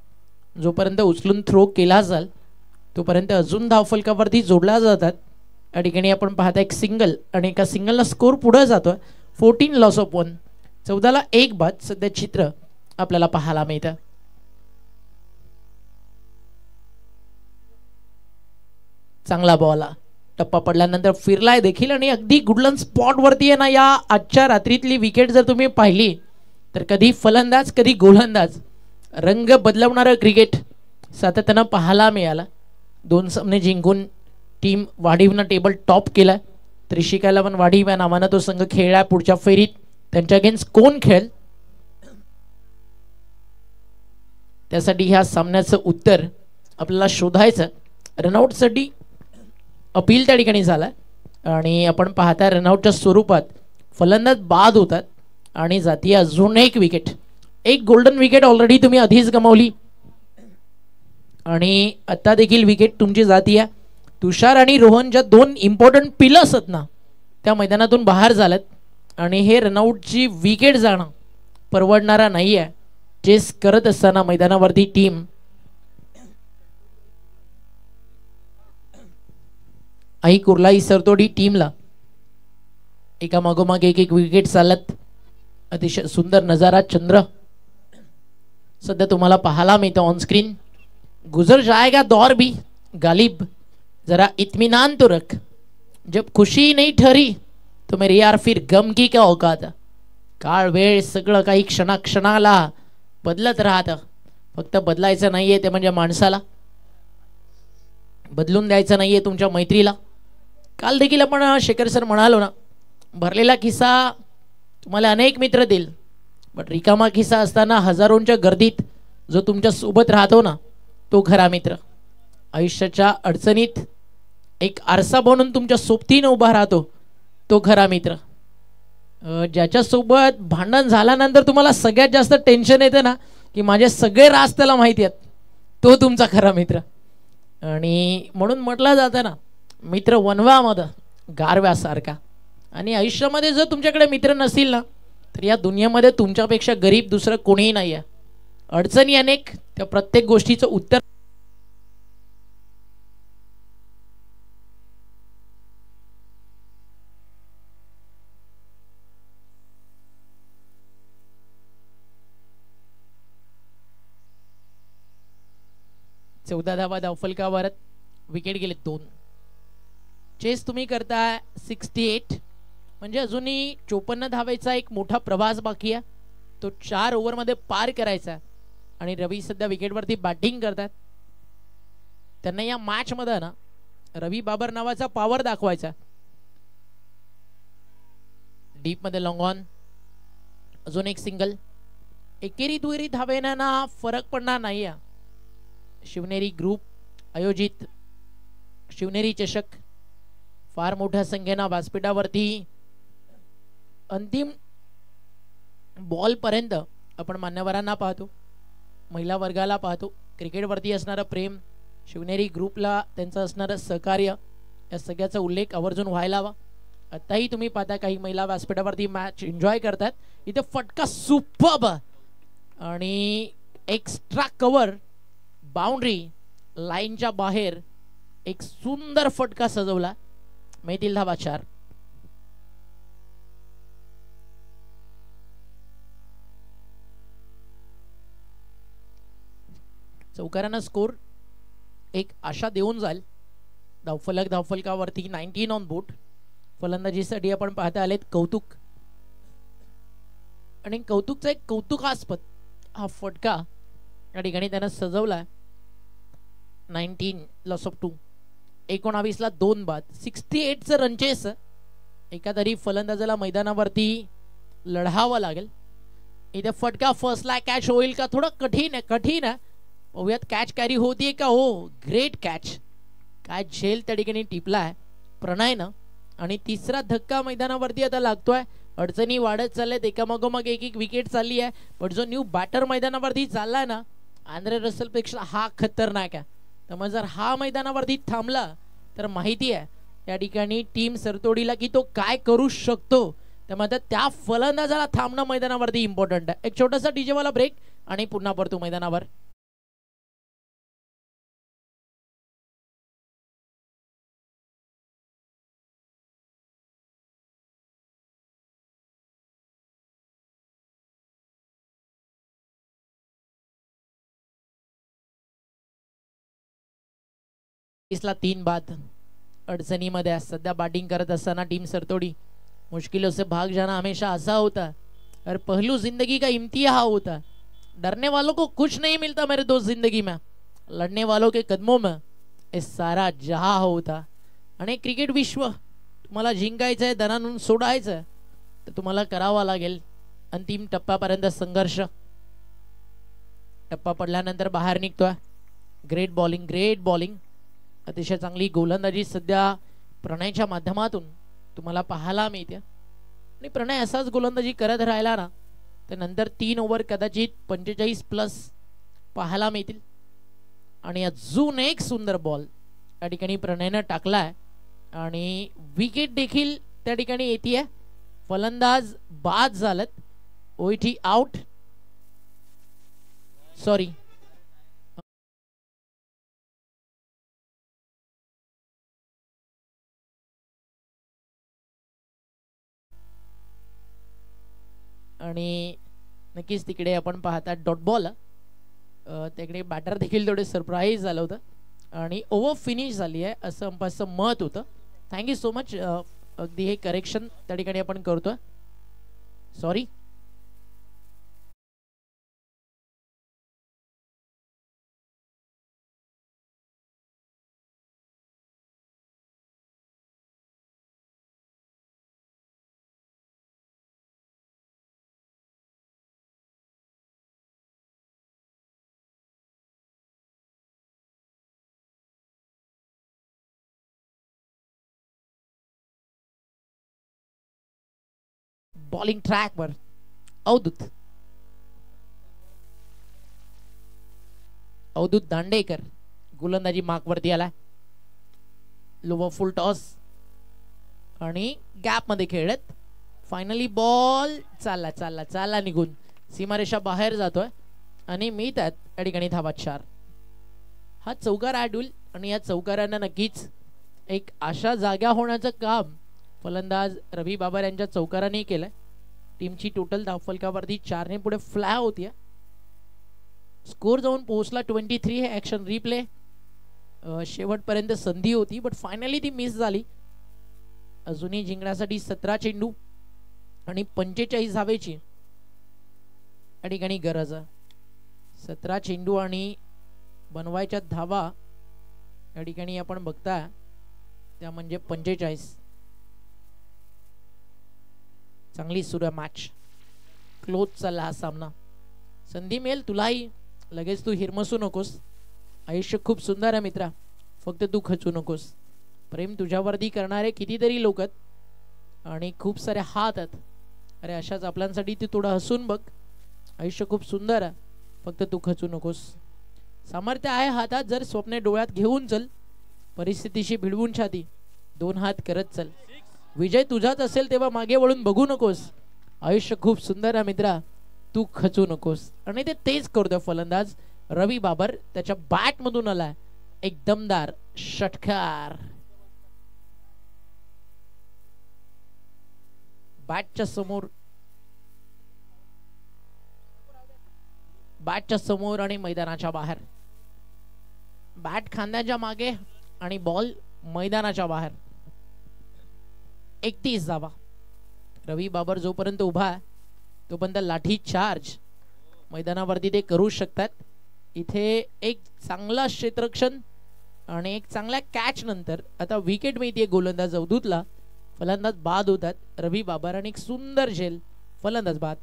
जोपर्यंत उचलून थ्रो केला जाईल तोपर्यंत अजून धावफलकावरती जोडला जातात. या ठिकाणी आपण पाहता एक सिंगल आणि एका सिंगलला स्कोर पुढे जातोय. 14 लॉस ऑफ 1. 14ला 1 बाद सध्या चित्र आपल्याला पाहायला मिळतं. चांगला बॉल टप्पा पडल्यानंतर फिरलाय देखील आणि अगदी गुडलन स्पॉट वरती आहे ना. या आजच्या रात्रीतली विकेट जर तुम्ही पाहिली तर कधी फलंदाज कधी गोलंदाज रंग बदलवणारं क्रिकेट सातत्यानं पाहायला मिळाला. 2 सामने जिंकून टीम वाढीवनं टेबल टॉप केला. त्रिशिका पण वाढीव या नावानं तो संघ खेळला. पुढच्या फेरीत त्यांच्या अगेन्स्ट कोण खेळेल त्यासाठी ह्या सामन्याचं उत्तर आपल्याला शोधायचं. रनआउटसाठी अपील त्या ठिकाणी झाला आणि आपण पाहता रनआउटच्या स्वरूपात फलंदाज बाद होतात आणि जाती अजून एक विकेट. एक गोल्डन विकेट ऑलरेडी तुम्ही आधीच गमावली आणि आता देखील विकेट तुमची जाती आहे. तुषार आणि रोहन ज्या 2 इम्पॉर्टंट पिलर्स आहेत ना त्या मैदानातून बाहेर झाल्यात आणि हे रनआउटची विकेट जाणं परवडणारा नाही आहे. चेस करत असताना मैदानावरती टीम आई कुर्लाई सरतोडी टीमला एका मागोमाग एक विकेट चालत. अतिशय सुंदर नजारा चंद्र सध्या तुम्हाला पाहायला मिळतं ऑन स्क्रीन. गुजर जाएगा दौर भी गालिब जरा इत्मीनान तो रख जब खुशी नहीं ठरी तो मेरे यार फिर गम की क्या औकात. काळ वेळ सगळं काही क्षणाक्षणाला बदलत राहतं. फक्त बदलायचं नाहीये ते म्हणजे माणसाला, बदलून द्यायचं नाहीये तुमच्या मैत्रीला. काल देखील आपण शेखर सर म्हणालो ना भरलेला खिसा तुम्हाला अनेक मित्र देईल बट रिकामा खिसा असताना हजारोंच्या गर्दीत जो तुमच्या सोबत राहतो ना तो खरा मित्र. आयुष्याच्या अडचणीत एक आरसा बनून तुमच्या सोबतीनं उभा राहतो तो खरा मित्र. ज्याच्यासोबत भांडण झाल्यानंतर तुम्हाला सगळ्यात जास्त टेन्शन येतं ना की माझे सगळे राज त्याला माहिती आहेत तो तुमचा खरा मित्र. आणि म्हणून म्हटलं जातं ना मित्र वनवामध्ये गारव्यासारखा. आणि आयुष्यामध्ये जर तुमच्याकडे मित्र नसतील ना तर या दुनियेमध्ये तुमच्यापेक्षा गरीब दुसरं कोणीही नाही आहे. अडचणी अनेक त्या प्रत्येक गोष्टीचं उत्तर चौदा धावा धावफलकावर विकेट गेले 2. चेस तुम्ही करताय 68 म्हणजे अजूनही 54 धावायचा एक मोठा प्रवास बाकी आहे. तो 4 ओव्हरमध्ये पार करायचा आणि रवी सध्या विकेटवरती बॅटिंग करतात. त्यांना या मॅच मध्ये ना रवी बाबर नावाचा पॉवर दाखवायचा. डीप मध्ये लॉंग ऑन अजून एक सिंगल. एकेरी दुहेरी धावेना ना फरक पडणार नाही. शिवनेरी ग्रुप आयोजित शिवनेरी चषक फार मोठ्या संख्येनं व्यासपीठावरती अंतिम बॉल पर्यंत आपण मान्यवरांना पाहतो, महिला वर्गाला पाहतो. क्रिकेटवरती असणारं प्रेम, शिवनेरी ग्रुपला त्यांचं असणारं सहकार्य या सगळ्याचा उल्लेख आवर्जून व्हायला हवा. आताही तुम्ही पाहता काही महिला व्यासपीठावरती मॅच एन्जॉय करतात. इथे फटका सुपर्ब आणि एक्स्ट्रा कव्हर बाउंड्री लाईनच्या बाहेर एक सुंदर फटका सजवला. मैथिल धावा 4. चौकारांना स्कोर एक आशा देऊन जाईल. धावफलकावरती 19 ऑन बोर्ड. फलंदाजीसाठी आपण पाहता आलेत कौतुक आणि कौतुकचा एक कौतुकास्पद हा फटका या ठिकाणी त्यानं सजवला. 19 लॉस ऑफ 2. 19 ला 2 बाद. 68चं रनचेस एका तरी फलंदाजाला मैदानावरती लढावं लागेल. इथे फटका फर्स्टला कॅच होईल का थोडं कठीण आहे. पाहूयात कॅच कॅरी होतीये का. हो ग्रेट कॅच. काय झेल त्या ठिकाणी टिपलाय प्रणयनं. आणि तिसरा धक्का मैदानावरती आता लागतोय. अडचणी वाढत चालल्यात. एकामागोमाग एक विकेट चालली आहे. पण जो न्यू बॅटर मैदानावरती चाललाय ना आंद्रे रसल पेक्षा हा खतरनाक आहे. त्यामुळे जर हा मैदानावरती थांबला तर माहिती आहे या ठिकाणी टीम सरतोडीला की तो काय करू शकतो. त्यामुळे त्या फलंदाजाला थांबणं मैदानावरती इम्पॉर्टंट आहे. एक छोटासा डीजे वाला ब्रेक आणि पुन्हा परतू मैदानावर. इसला 3 बाद. अडचणीमध्ये सध्या बॅटिंग करत असताना टीम सरतोडी मुश्किलों से भाग जाना हमेशा ऐसा होता और पहलू जिंदगी का इम्तिहान होता. डरने वालों को कुछ नहीं मिलता मेरे दोस्त जिंदगी में, लड़ने वालों के कदमों में हे सारा जहां होता. आणि क्रिकेट विश्व तुम्हाला जिंकायचं आहे, दणानून सोडायचं आहे, तर तुम्हाला करावा लागेल अंतिम टप्प्यापर्यंत संघर्ष. टप्पा पडल्यानंतर बाहेर निघतोय. ग्रेट बॉलिंग, अतिशय चांगली गोलंदाजी सध्या प्रणयच्या माध्यमातून तुम्हाला पाहायला मिळते. आणि प्रणय असाच गोलंदाजी करत राहिला ना तर नंतर 3 ओव्हर कदाचित 45+ पाहायला मिळतील. आणि अजून एक सुंदर बॉल त्या ठिकाणी प्रणयनं टाकलाय आणि विकेट देखील त्या ठिकाणी येते. फलंदाज बाद झालेत. ओईटी आउट, सॉरी आणि नक्कीच तिकडे आपण पाहता डॉट बॉल. तिकडे बॅटर देखील थोडे सरप्राईज झालं होतं आणि ओव्हर फिनिश झाली आहे असं अंपायरचं मत होतं. Thank you so much. अगदी हे करेक्शन त्या ठिकाणी आपण करतोय. सॉरी. बॉलिंग ट्रॅकवर अवधूत दांडेकर गोलंदाजी मार्कवरती आलाय. लोवर फुल टॉस आणि गॅप मध्ये खेळत फायनली बॉल चालला निघून सीमारेषा बाहेर जातोय आणि मी त्यात त्या ठिकाणी धावा 4. हा चौकार आडूल आणि या चौकारांना नक्कीच एक आशा जाग्या होण्याचं काम फलंदाज रवी बाबर यांच्या चौकाराने केलंय. टीमची टोटल धावफलकावरती 4 ने पुढे फ्लॅ होतीये. स्कोर जाऊन पोहोचला 23. हे ऍक्शन रिप्ले. शेवटपर्यंत संधी होती बट फायनली ती मिस झाली. अजूनही जिंकण्यासाठी 17 चेंडू आणि 45 धावेची या ठिकाणी गरज आहे. 17 चेंडू आणि बनवायच्या धावा या ठिकाणी आपण बघताय त्या म्हणजे 45. चांगली सुरू आहे मॅच. क्लोज चालला हा सामना. संधी मिळेल तुलाही, लगेच तू हिरमसू नकोस. आयुष्य खूप सुंदर आहे मित्रा, फक्त तू खचू नकोस. प्रेम तुझ्यावरती करणारे कितीतरी लोक आहेत आणि खूप सारे हात आहेत. अरे अशाच आपल्यासाठी तू थोडं हसून बघ. आयुष्य खूप सुंदर आहे, फक्त तू खचू नकोस. सामर्थ्य आहे हातात, जर स्वप्ने डोळ्यात घेऊन चल. परिस्थितीशी भिडवून छाती 2 हात करत चल. विजय तुझाच असेल तेव्हा मागे वळून बघू नकोस. आयुष्य खूप सुंदर आहे मित्रा, तू खचू नकोस. आणि ते तेच करतोय फलंदाज रवी बाबर. त्याच्या बॅट मधून आलाय एक दमदार षटकार. बॅटच्या समोर आणि मैदानाच्या बाहेर. बॅट खांद्याच्या मागे आणि बॉल मैदानाच्या बाहेर. 31 धावा. रवी बाबर जोपर्यंत उभा आहे तोपर्यंत लाठी चार्ज मैदानावरती ते करू शकतात. इथे एक चांगला क्षेत्ररक्षण आणि एक चांगल्या कॅच नंतर आता विकेट मिळते गोलंदाज अवधूतला. फलंदाज बाद होतात रवी बाबर आणि एक सुंदर झेल. फलंदाज बाद.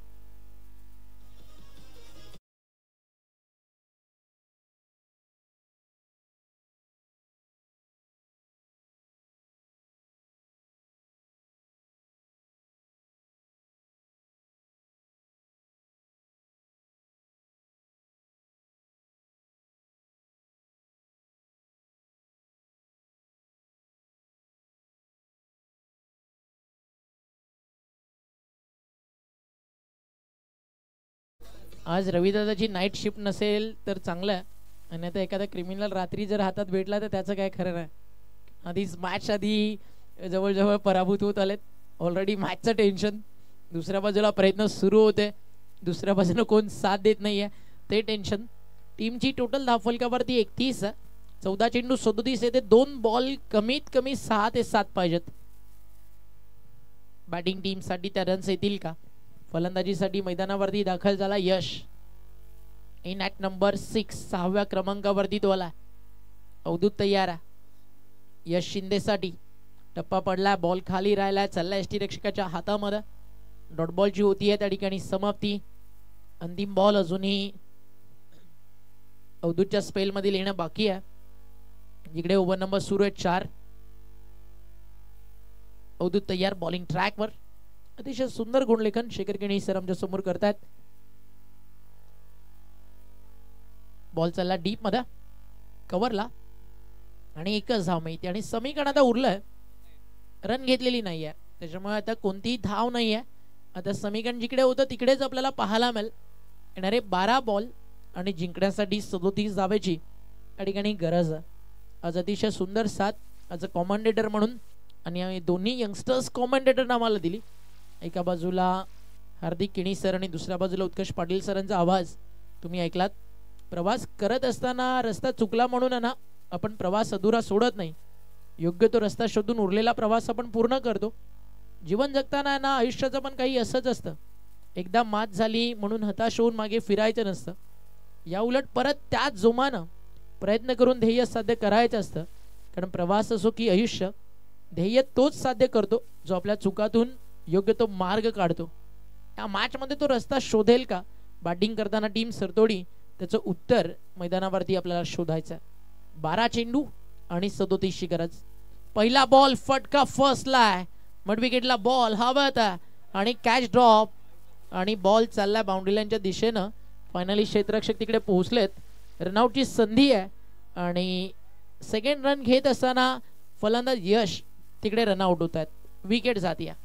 आज रविदादाची नाईट शिफ्ट नसेल तर चांगलं आहे. आणि आता एखादा क्रिमिनल रात्री जर हातात भेटला तर त्याचं काय खरं नाही. आधीच मॅच आधी जवळजवळ पराभूत होत आलेत. ऑलरेडी मॅचचं टेन्शन, दुसऱ्या बाजूला प्रयत्न सुरू होते, दुसऱ्या बाजूला कोण साथ देत नाहीये ते टेन्शन. टीमची टोटल धावफलकावरती 31 आहे. 14 चेंडू 37 येते. 2 बॉल कमीत कमी 6 ते 7 पाहिजेत. बॅटिंग टीम साठी त्या रन्स येतील का? फलंदाजीसाठी मैदानावरती दाखल झाला यश. इन ॲट नंबर 6 6व्या क्रमांकावरती तो आला. अवधूत तयार आहे. यश शिंदेसाठी टप्पा पडला. बॉल खाली राहिला. चालला एस टी रक्षकाच्या हातामध्ये. डॉट बॉलची होती आहे त्या ठिकाणी समाप्ती. अंतिम बॉल अजूनही अवधूतच्या स्पेलमध्ये येणं बाकी आहे. इकडे ओव्हर नंबर सुरू आहे 4. अवधूत तयार बॉलिंग ट्रॅकवर. अतिशय सुंदर गुणलेखन शेखर केणी सर आमच्या समोर करतात. बॉल चालला डीप मध्ये कव्हरला आणि एकच धाव मिळते. आणि समीकरण आता उरलंय. रन घेतलेली नाहीये त्याच्यामुळे आता कोणतीही धाव नाहीये. आता समीकरण जिकडे होतं तिकडेच आपल्याला पाहायला मिळेल. येणारे 12 बॉल आणि जिंकण्यासाठी 37 धावेची या ठिकाणी गरज आहे. आज अतिशय सुंदर साथ आज अ कॉमेंटेटर म्हणून आणि आम्ही दोन्ही यंगस्टर्स कॉमेंटेटर नावाला दिली. एका बाजूला हार्दिक केणी सर आणि दुसऱ्या बाजूला उत्कर्ष पाटील सरांचा आवाज तुम्ही ऐकलात. प्रवास करत असताना रस्ता चुकला म्हणून ना आपण प्रवास अधुरा सोडत नाही. योग्य तो रस्ता शोधून उरलेला प्रवास आपण पूर्ण करतो. जीवन जगताना ना आयुष्याचं पण काही असंच असतं. एकदा मात झाली म्हणून हताश होऊन मागे फिरायचं नसतं. या उलट परत त्याच जोमानं प्रयत्न करून ध्येय साध्य करायचं असतं. कारण प्रवास असो की आयुष्य ध्येय तोच साध्य करतो जो आपल्या चुकातून योग्य तो मार्ग काढतो. या मॅचमध्ये तो रस्ता शोधेल का? बॅटिंग करताना टीम सरतोडी त्याचं उत्तर मैदानावरती आपल्याला शोधायचं आहे. 12 चेंडू आणि 37ची गरज. पहिला बॉल फटका फर्स्टला. मिड विकेटला बॉल हवत आणि कॅच ड्रॉप आणि बॉल चालला बाउंड्री लाईनच्या दिशेनं. फायनली क्षेत्ररक्षक तिकडे पोहोचलेत. रनआउटची संधी आहे आणि सेकंड रन घेत असताना फलंदाज यश तिकडे रनआउट होत आहेत. विकेट जाती आहे.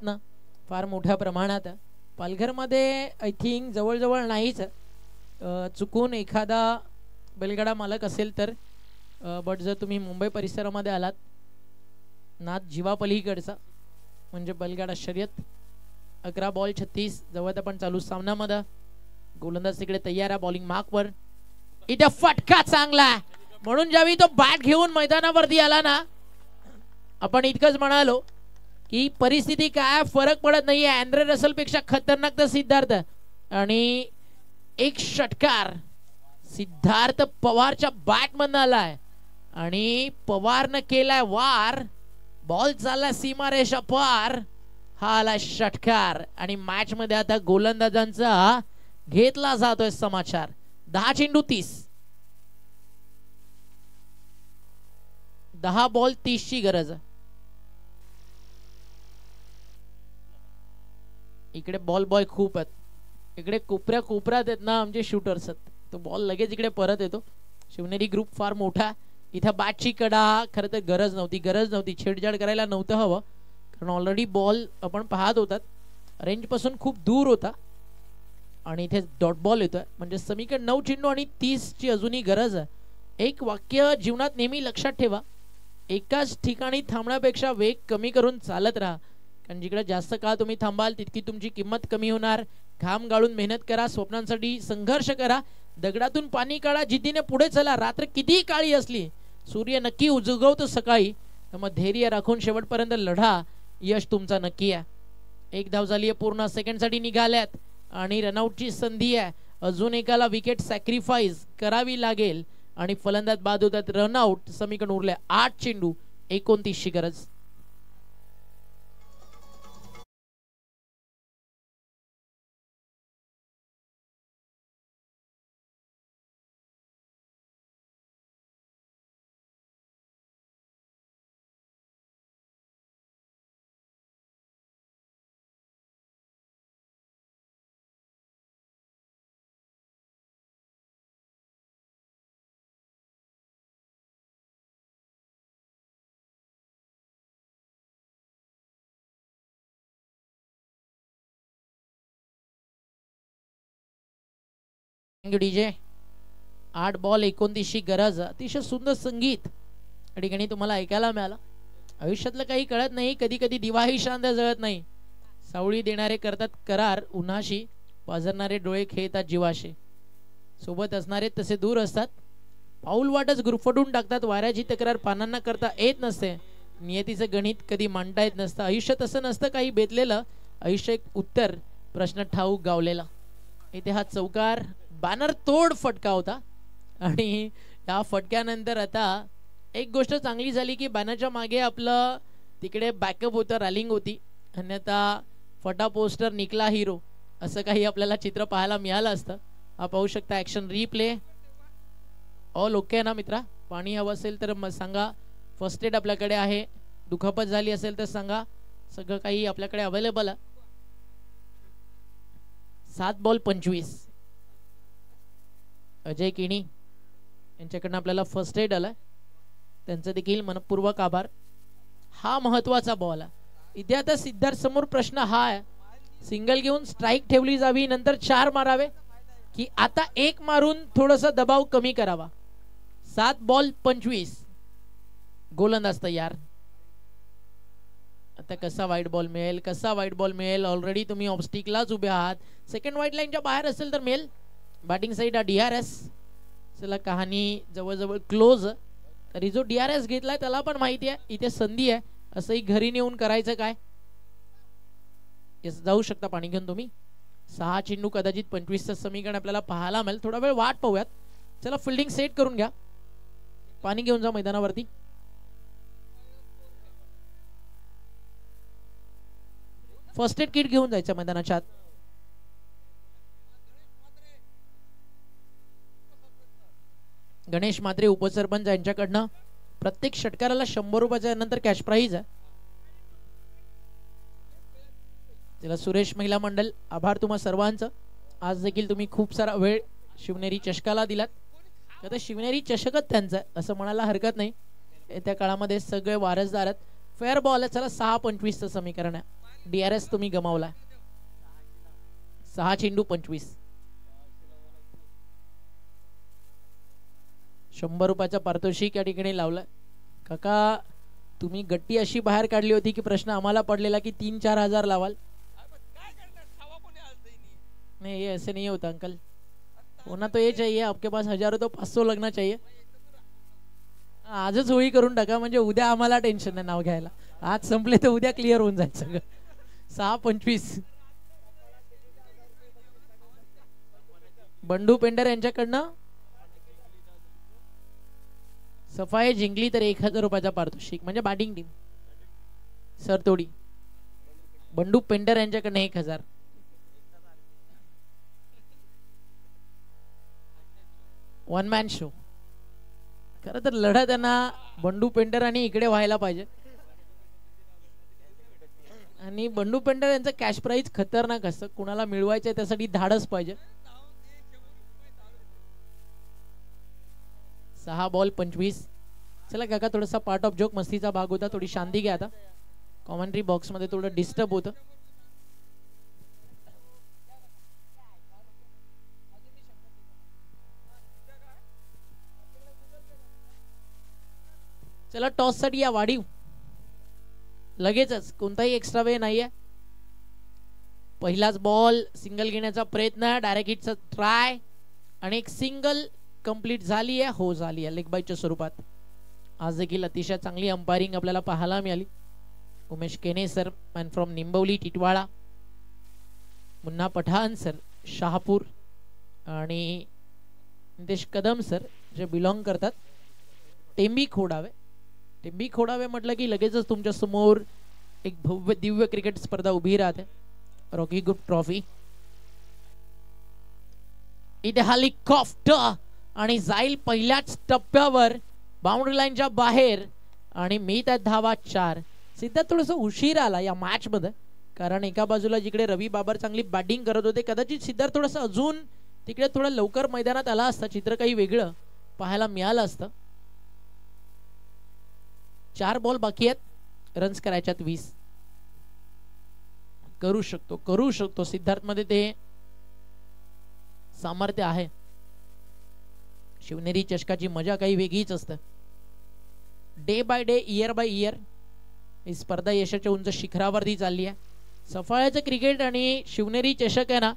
ना फार मोठ्या प्रमाणात पालघरमध्ये आय थिंक जवळजवळ नाहीच. चुकून एखादा बैलगाडा मालक असेल तर बट जर तुम्ही मुंबई परिसरामध्ये आलात नाथ जीवापलीकडचा म्हणजे बैलगाडा शर्यत 11 बॉल 36 जवळ पण चालू सामन्यामध्ये. गोलंदाज तिकडे तयार आहे बॉलिंग मार्कवर. इथे फटका चांगला म्हणून ज्यावेळी तो बॅट घेऊन मैदानावरती आला ना आपण इतकंच म्हणालो की परिस्थिती काय फरक पडत नाहीये. अँड्रे रसल पेक्षा खतरनाक तर सिद्धार्थ आणि एक षटकार सिद्धार्थ पवारच्या बॅट मधनं आलाय आणि पवारनं केलाय वार. बॉल चालला सीमारेषा पार. हा आला षटकार आणि मॅच मध्ये आता गोलंदाजांचा घेतला जातोय समाचार. 10 चेंडू 30. 10 बॉल 30ची गरज. इकडे बॉल बॉय खूप आहेत. इकडे कोपऱ्यात आहेत ना आमचे शूटर्स आहेत. तो बॉल लगेच इकडे परत येतो. शिवनेरी ग्रुप फार मोठा. इथं बॅटची कडा खरं तर गरज नव्हती. छेडछाड करायला नव्हतं हवं कारण ऑलरेडी बॉल आपण पाहत होतात रेंज पासून खूप दूर होता आणि इथे डॉट बॉल येतोय. म्हणजे समीकरण 9 चेंडू आणि 30ची अजूनही गरज आहे. एक वाक्य जीवनात नेहमी लक्षात ठेवा. एकाच ठिकाणी थांबण्यापेक्षा वेग कमी करून चालत राहा. कारण जिकडे जास्त काळ तुम्ही थांबाल तितकी तुमची किंमत कमी होणार. घाम गाळून मेहनत करा. स्वप्नांसाठी संघर्ष करा. दगडातून पाणी काढा. जिद्दीने पुढे चला. रात्र कितीही काळी असली सूर्य नक्की उजगवतो सकाळी. मग धैर्य राखून शेवटपर्यंत लढा. यश तुमचा नक्की आहे. एक धाव झाली आहे पूर्ण. सेकंडसाठी निघाल्यात आणि रनआउटची संधी आहे. अजून एकाला विकेट सॅक्रिफाईस करावी लागेल आणि फलंदाज बाद होतात. रनआउट. समीकरण उरले 8 चेंडू 29ची गरज. Thank you DJ. 8 बॉल 29ची गरज. अतिशय सुंदर संगीत या ठिकाणी तुम्हाला ऐकायला मिळालं. आयुष्यातलं काही कळत नाही, कधी कधी दिवाही शांत जळत नाही. सावळी देणारे करतात करार उन्हाशी, पाझरणारे डोळे खेळतात जीवाशी. सोबत असणारे तसे दूर असतात, पाऊल वाटच गुरफटून टाकतात. वाऱ्याची तक्रार पानांना करता येत नसते, नियतीचं गणित कधी मांडता येत नसतं. आयुष्य तसं नसतं काही बेतलेलं, आयुष्य एक उत्तर प्रश्न ठाऊक गावलेला. इथे हा चौकार बॅनर तोड फटका होता आणि या फटक्यानंतर आता एक गोष्ट चांगली झाली की बॅनरच्या मागे आपलं तिकडे बॅकअप होतं, रॅलिंग होती. अन्यथा फटा पोस्टर निकला हिरो असं काही आपल्याला चित्र पाहायला मिळालं असतं. हा पाहू शकता ॲक्शन रिप्ले. ऑल ओके आहे ना मित्रा? पाणी हवं असेल तर मग सांगा. फर्स्ट एड आपल्याकडे आहे. दुखापत झाली असेल तर सांगा. सगळं काही आपल्याकडे अवेलेबल आहे. 7 बॉल 25. अजय किणी यांच्याकडनं आपल्याला फर्स्ट एड आलाय, त्यांचं देखील मनपूर्वक आभार. हा महत्वाचा बॉल आहे. इथे आता सिद्धार्थ समोर प्रश्न हा आहे, सिंगल घेऊन स्ट्राईक ठेवली जावी नंतर 4 मारावे की आता 1 मारून थोडासा दबाव कमी करावा. 7 बॉल 25. गोलंदाज तयार. आता कसा वाईट बॉल मिळेल, कसा वाईट बॉल मिळेल. ऑलरेडी तुम्ही ऑब्स्टिकलाच उभे आहात. सेकंड वाईट लाईनच्या बाहेर असेल तर मिळेल. बॅटिंग साईड हा DRS. चला कहाणी जवळजवळ क्लोज. तरी जो DRS घेतलाय त्याला पण माहिती आहे इथे संधी आहे, असंही घरी नेऊन करायचं काय. जाऊ शकता पाणी घेऊन तुम्ही. 6 चेंडू कदाचित 25चं समीकरण आपल्याला पाहायला मिळेल. थोडा वेळ वाट पाहूयात. चला फिल्डिंग सेट करून घ्या. पाणी घेऊन जा मैदानावरती. फर्स्ट एड किट घेऊन जायचं मैदानाच्या आत. गणेश म्हात्रे उपसरपंच यांच्याकडनं प्रत्येक षटकाराला 100 रुपयाच्या नंतर कॅश प्राइज आहे. त्याला सुरेश महिला मंडळ आभार तुम्हा सर्वांचं. आज देखील तुम्ही खूप सारा वेळ शिवनेरी चषकाला दिलात. आता शिवनेरी चषकच त्यांचं आहे असं म्हणायला हरकत नाही. येत्या काळामध्ये सगळे वारसदार आहेत. फेअर बॉल आहे. चला 6-25चं समीकरण आहे. DRS तुम्ही गमावला. 6 चेंडू 25. 100 रुपयाचा पारितोषिक या ठिकाणी लावलाय. काका तुम्ही गट्टी अशी बाहेर काढली होती की प्रश्न आम्हाला पडलेला की 3-4 हजार लावाल. नहीं ये ऐसे नहीं होता अंकल. होना तो ये चाहिए आपके पास 1000 तो 500 लगना चाहिए. आजच होळी करून टाका म्हणजे उद्या आम्हाला टेन्शन नाही नाव घ्यायला. आज संपले तर उद्या क्लिअर होऊन जाईल सगळं. 6-25. बंडू पेंडर यांच्याकडनं सफाई जिंकली तर 1000 रुपयाचा पारितोषिक म्हणजे बॅटिंग टीम सरतोडी. बंडू पेंडर यांच्याकडनं 1000. One man show. खरं तर लढा त्यांना बंडू पेंडर आणि इकडे व्हायला पाहिजे. आणि बंडू पेंडर यांचं कॅश प्राइज खतरनाक असतं. कुणाला मिळवायचं त्यासाठी धाडस पाहिजे. 6 बॉल 25. चला काका थोडासा पार्ट ऑफ जोक मस्तीचा भाग होता. थोडी शांती घ्या. आता कॉमेंट्री बॉक्स मध्ये थोडं डिस्टर्ब होतं. चला टॉस साठी या वाढीव लगेचच. कोणताही एक्स्ट्रा वेळ नाहीये. पहिलाच बॉल सिंगल घेण्याचा प्रयत्न. डायरेक्ट हिटचा ट्राय आणि एक सिंगल कंप्लीट झाली आहे. हो झाली आहे लेग बायच्या स्वरूपात. आज देखील अतिशय चांगली अंपायरिंग आपल्याला पाहायला मिळाली. Umesh Kene sir man from Nimbavali Titwala, Munna Pathan sir Shahapur आणि नितेश कदम सर जे बिलॉंग करतात टेंबी खोडावे. टेंबी खोडावे म्हटलं की लगेचच तुमच्या समोर एक भव्य दिव्य क्रिकेट स्पर्धा उभी राहते. Rocky good trophy. इथे हेलिकॉप्टर आणि जाईल पहिल्याच टप्प्यावर बाउंड्री लाईनच्या बाहेर आणि मी त्यात धावा 4. सिद्धार्थ थोडस उशीर आला या मॅच मध्ये कारण एका बाजूला जिकडे रवी बाबर चांगली बॅटिंग करत होते कदाचित सिद्धार्थ थोडस अजून तिकडे थोडं लवकर मैदानात आला असता चित्र काही वेगळं पाहायला मिळालं असतं. 4 बॉल बाकी आहेत. रन्स करायच्यात 20. करू शकतो सिद्धार्थ मध्ये ते सामर्थ्य आहे. शिवनेरी चषकाची मजा काही वेगळीच असते. Day by day, year by year ही स्पर्धा यशाच्या उंच शिखरावरती चालली आहे. सफाळ्याचं क्रिकेट आणि शिवनेरी चषक आहे ना,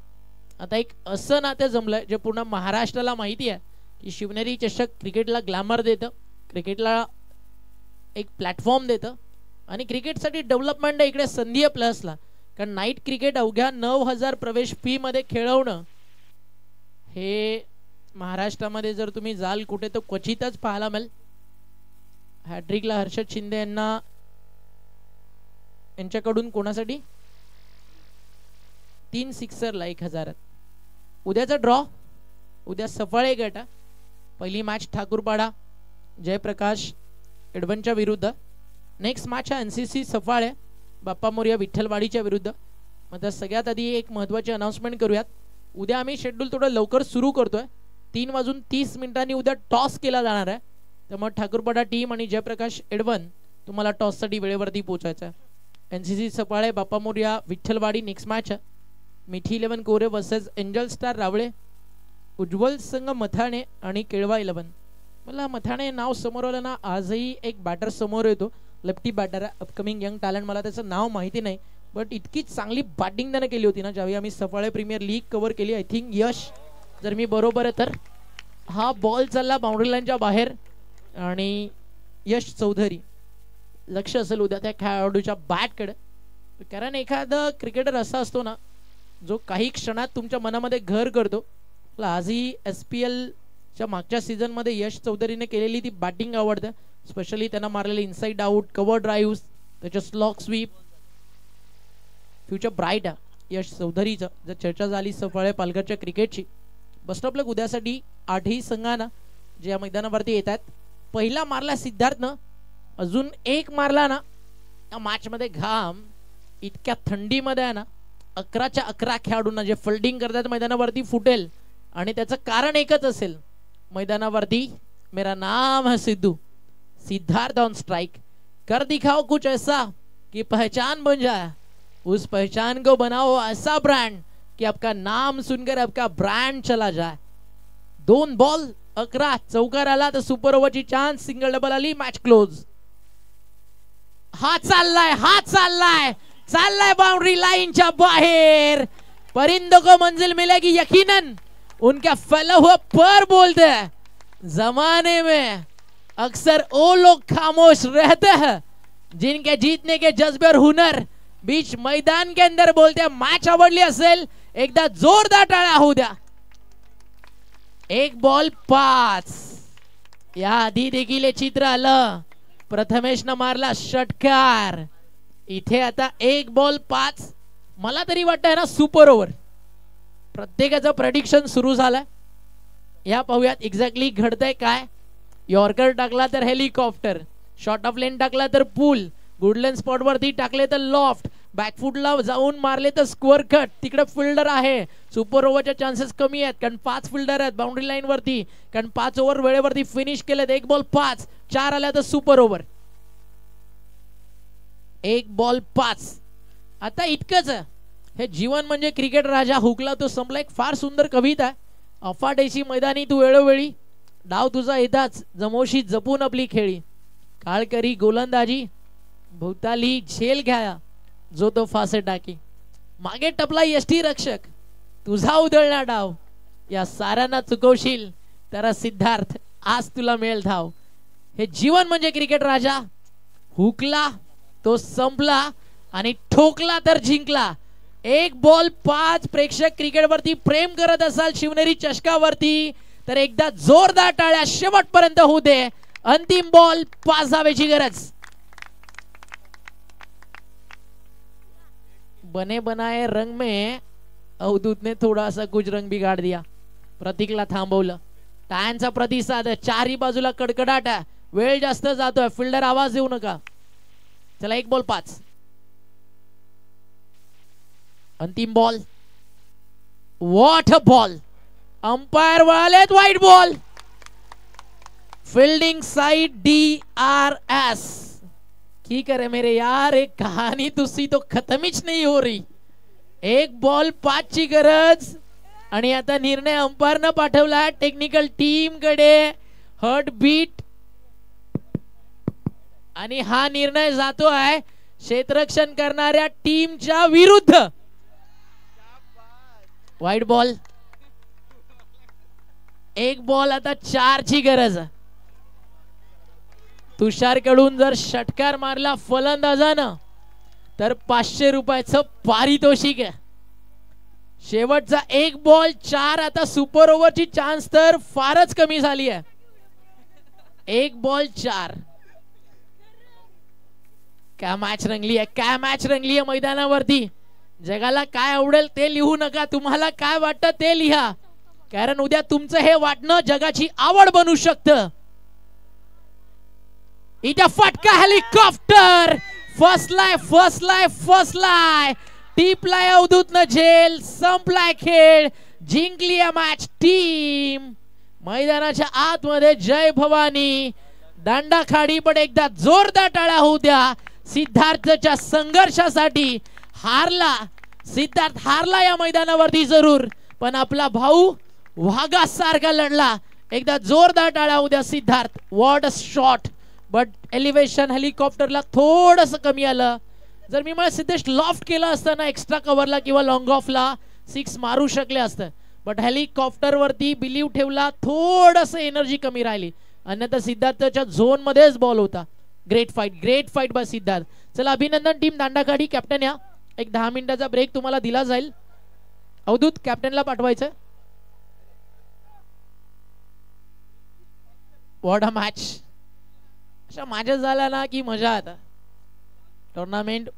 आता एक असं नातं जमलंय जे पूर्ण महाराष्ट्राला माहिती आहे की शिवनेरी चषक क्रिकेटला ग्लॅमर देतं, क्रिकेटला एक प्लॅटफॉर्म देतं आणि क्रिकेटसाठी डेव्हलपमेंट इकडे संधी आहे प्लसला. कारण नाईट क्रिकेट अवघ्या 9,000 प्रवेश फी मध्ये खेळवणं हे महाराष्ट्रामध्ये जर तुम्ही जाल कुठे तर क्वचितच पाहायला मिळेल. हॅट्रिकला हर्षद शिंदे यांच्याकडून कोणासाठी 3 सिक्सरला 1,000. उद्याचा ड्रॉ, उद्या सफाळे गट. पहिली मॅच ठाकूरपाडा जयप्रकाश एडवनच्या विरुद्ध. नेक्स्ट मॅच आहे NCC सफाळे बाप्पा मोरया विठ्ठलवाडीच्या विरुद्ध. मग सगळ्यात आधी एक महत्त्वाची अनाउन्समेंट करूयात. उद्या आम्ही शेड्यूल थोडं लवकर सुरू करतोय. 3:30 उद्या टॉस केला जाणार आहे. त्यामुळे ठाकूरपाडा टीम आणि जयप्रकाश एडवन तुम्हाला टॉससाठी वेळेवरती पोहोचायचं आहे. NCC Saphale Bappa Morya Vitthalwadi next match आहे. मिठी 11 कोरे वर्सेस एंजल स्टार रावळे. उज्ज्वल संघ मथाणे आणि केळवा 11. मला मथाणे नाव समोर आलं ना, आजही एक बॅटर समोर येतो, लेफ्टी बॅटर आहे, अपकमिंग यंग टॅलेंट. मला त्याचं नाव माहिती नाही, बट इतकी चांगली बॅटिंग त्याने केली होती ना ज्यावेळी आम्ही सफाळे प्रीमियर लीग कव्हर केली. आय थिंक यश जर मी बरोबर आहे तर हा बॉल चालला बाउंड्री लाईनच्या बाहेर आणि यश चौधरी लक्ष असेल उद्या त्या खेळाडूच्या बॅटकडे. कारण एखादा क्रिकेटर असा असतो ना जो काही क्षणात तुमच्या मनामध्ये घर करतो. आजही SPL च्या मागच्या सीझन मध्ये यश चौधरीने केलेली ती बॅटिंग आवडते. स्पेशली त्यांना मारलेले इनसाइड आउट, कव्हर ड्राईव्ह, त्याच्या स्लॉक स्वीप. फ्युचर ब्राईट आहे यश चौधरीचं. जर चर्चा झाली सफाळे पालघरच्या क्रिकेटची, बस्टॉपला उद्यासाठी 8ही संघांना जे या मैदानावरती येतात. पहिला मारला सिद्धार्थनं, अजून एक मारला ना या मॅच मध्ये घाम. इतक्या थंडीमध्ये आहे ना 11च्या 11 खेळाडूंना जे फिल्डिंग करतात मैदानावरती फुटेल. आणि त्याचं कारण एकच असेल, मैदानावरती मेरा नाम है सिद्धू, सिद्धार्थ ऑन स्ट्राइक, कर दिखाओ कुछ ऐसा कि पहचान बन जाए, उस पहचान को बनाओ ऐसा ब्रांड कि आपका नाम सुनकर आपका ब्रांड चला जाए. 2 बॉल 11 चौकार आला तर सुपर ओव्हरची चान्स, सिंगल डबल आली, मॅच क्लोज. हा चाललाय बाउंड्री लाइन बाहर. परिंदों को मंजिल मिलेगी यकीनन, उनका फैला हुआ पर बोलते हैं. जमाने में अक्सर वो लोग खामोश रहते हैं जिनके जीतने के जज्बे और हुनर बीच मैदान के अंदर बोलते हैं. मॅच आवडली असेल एकदा जोरदार टाळ्या होऊ द्या. 1 बॉल 5. या आधी देखील हे चित्र आलं. प्रथमेशनं मारला षटकार. इथे आता 1 बॉल 5. मला तरी वाटतंय ना सुपर ओव्हर. प्रत्येकाचं प्रेडिक्शन सुरू झालंय. या पाहूयात एक्झॅक्टली घडतंय काय. यॉर्कर टाकला तर हेलिकॉप्टर, शॉर्ट ऑफ लेन टाकला तर पूल, गुडलेन स्पॉट वरती टाकले तर लॉफ्ट, बॅकफुटला जाऊन मारले तर स्क्वेअर कट. तिकडे फिल्डर आहे. सुपर ओव्हरचे चान्सेस कमी आहेत कारण 5 फिल्डर आहेत बाउंड्री लाईन वरती. कारण 5 ओव्हर वेळेवरती फिनिश केलेत. 1 बॉल 5, 4 आल्या तर सुपर ओव्हर. 1 बॉल 5. आता इतकंच हे जीवन म्हणजे क्रिकेट राजा हुकला तो संपला. एक फार सुंदर कविता आहे. अफाटेची मैदानी तू वेळोवेळी, डाव तुझा येताच जमोशी जपून आपली खेळी. काळ करी गोलंदाजी, भोवताली झेल घ्या जो तो फासे टाकी. मागे टपला यष्टी रक्षक, तुझा उधळला डाव. या साऱ्यांना चुकवशील तर सिद्धार्थ आज तुला मिळेल धाव. हे जीवन म्हणजे क्रिकेट राजा. हुकला तो संपला आणि ठोकला तर जिंकला. 1 बॉल 5. प्रेक्षक क्रिकेटवरती प्रेम करत असाल शिवनेरी चषकावरती तर एकदा जोरदार टाळ्या शेवटपर्यंत होऊ दे. अंतिम बॉल 5 धावेची गरज. बने बनाए रंग में अवधूत ने थोड़ा सा कुछ रंग बिगाड़ दिया. प्रतीकला थांबवलं. टाळ्यांचा प्रतिसाद. 4ही बाजूला कडकडाट आहे. वेळ जास्त जातोय. फिल्डर आवाज देऊ नका. चला 1 बॉल 5. अंतिम ball. What a ball. Umpire वळालेत. वाईट बॉल. Fielding side DRS. की करे मेरे यार, एक कहानी तुझी तो खत्म ही नहीं हो रही. 1 बॉल 5 ची गरज. आणि आता निर्णय अंपायरनं पाठवला टेक्निकल टीम कडे. हर्ट बीट आणि हा निर्णय जातो आहे क्षेत्ररक्षण करणाऱ्या टीमच्या विरुद्ध. वाईट बॉल. एक बॉल आता 4 ची गरज. तुषार कडून जर षटकार मारला फलंदाजानं तर 500 रुपयाचं पारितोषिक आहे. शेवटचा एक बॉल 4. आता सुपर ओव्हरची चान्स तर फारच कमी झाली आहे. एक बॉल 4. काय मॅच रंगली आहे, काय मॅच रंगली आहे मैदानावरती. जगाला काय आवडेल ते लिहू नका, तुम्हाला काय वाटतं ते लिहा, कारण उद्या तुमचं हे वाटणं जगाची आवड बनू शकतं. इथे फटका हेलिकॉप्टर फसलाय फसलाय फसलाय. टिपलाय अवधूतनं झेल. संपलाय खेळ. जिंकली आहे मॅच टीम. मैदानाच्या आतमध्ये जय भवानी. दांडाखाडी पण एकदा जोरदार टाळ्या होऊ द्या. सिद्धार्थच्या संघर्षासाठी हारला. सिद्धार्थ हारला या मैदानावरती जरूर, पण आपला भाऊ वाघासारखा लढला. एकदा जोरदार टाळ्या होऊ द्या Siddharth. What a shot. But elevation हेलिकॉप्टरला थोडंसं कमी आलं. जर मी मला सिद्धेश लॉफ्ट केला असतं ना एक्स्ट्रा कव्हरला किंवा लॉंग ऑफला 6 मारू शकले असतं, बट हेलिकॉप्टर वरती बिलीव ठेवला. थोडंसं एनर्जी कमी राहिली, अन्यथा सिद्धार्थच्या झोन मध्येच बॉल होता. Great fight by Siddharth. चला अभिनंदन टीम दांडाखाडी. कॅप्टन या. एक 10 मिनिटाचा ब्रेक तुम्हाला दिला जाईल. अवधूत कॅप्टनला पाठवायचं. What a match. अशा मॅचेस झाल्या ना की मजा आता. टुर्नामेंट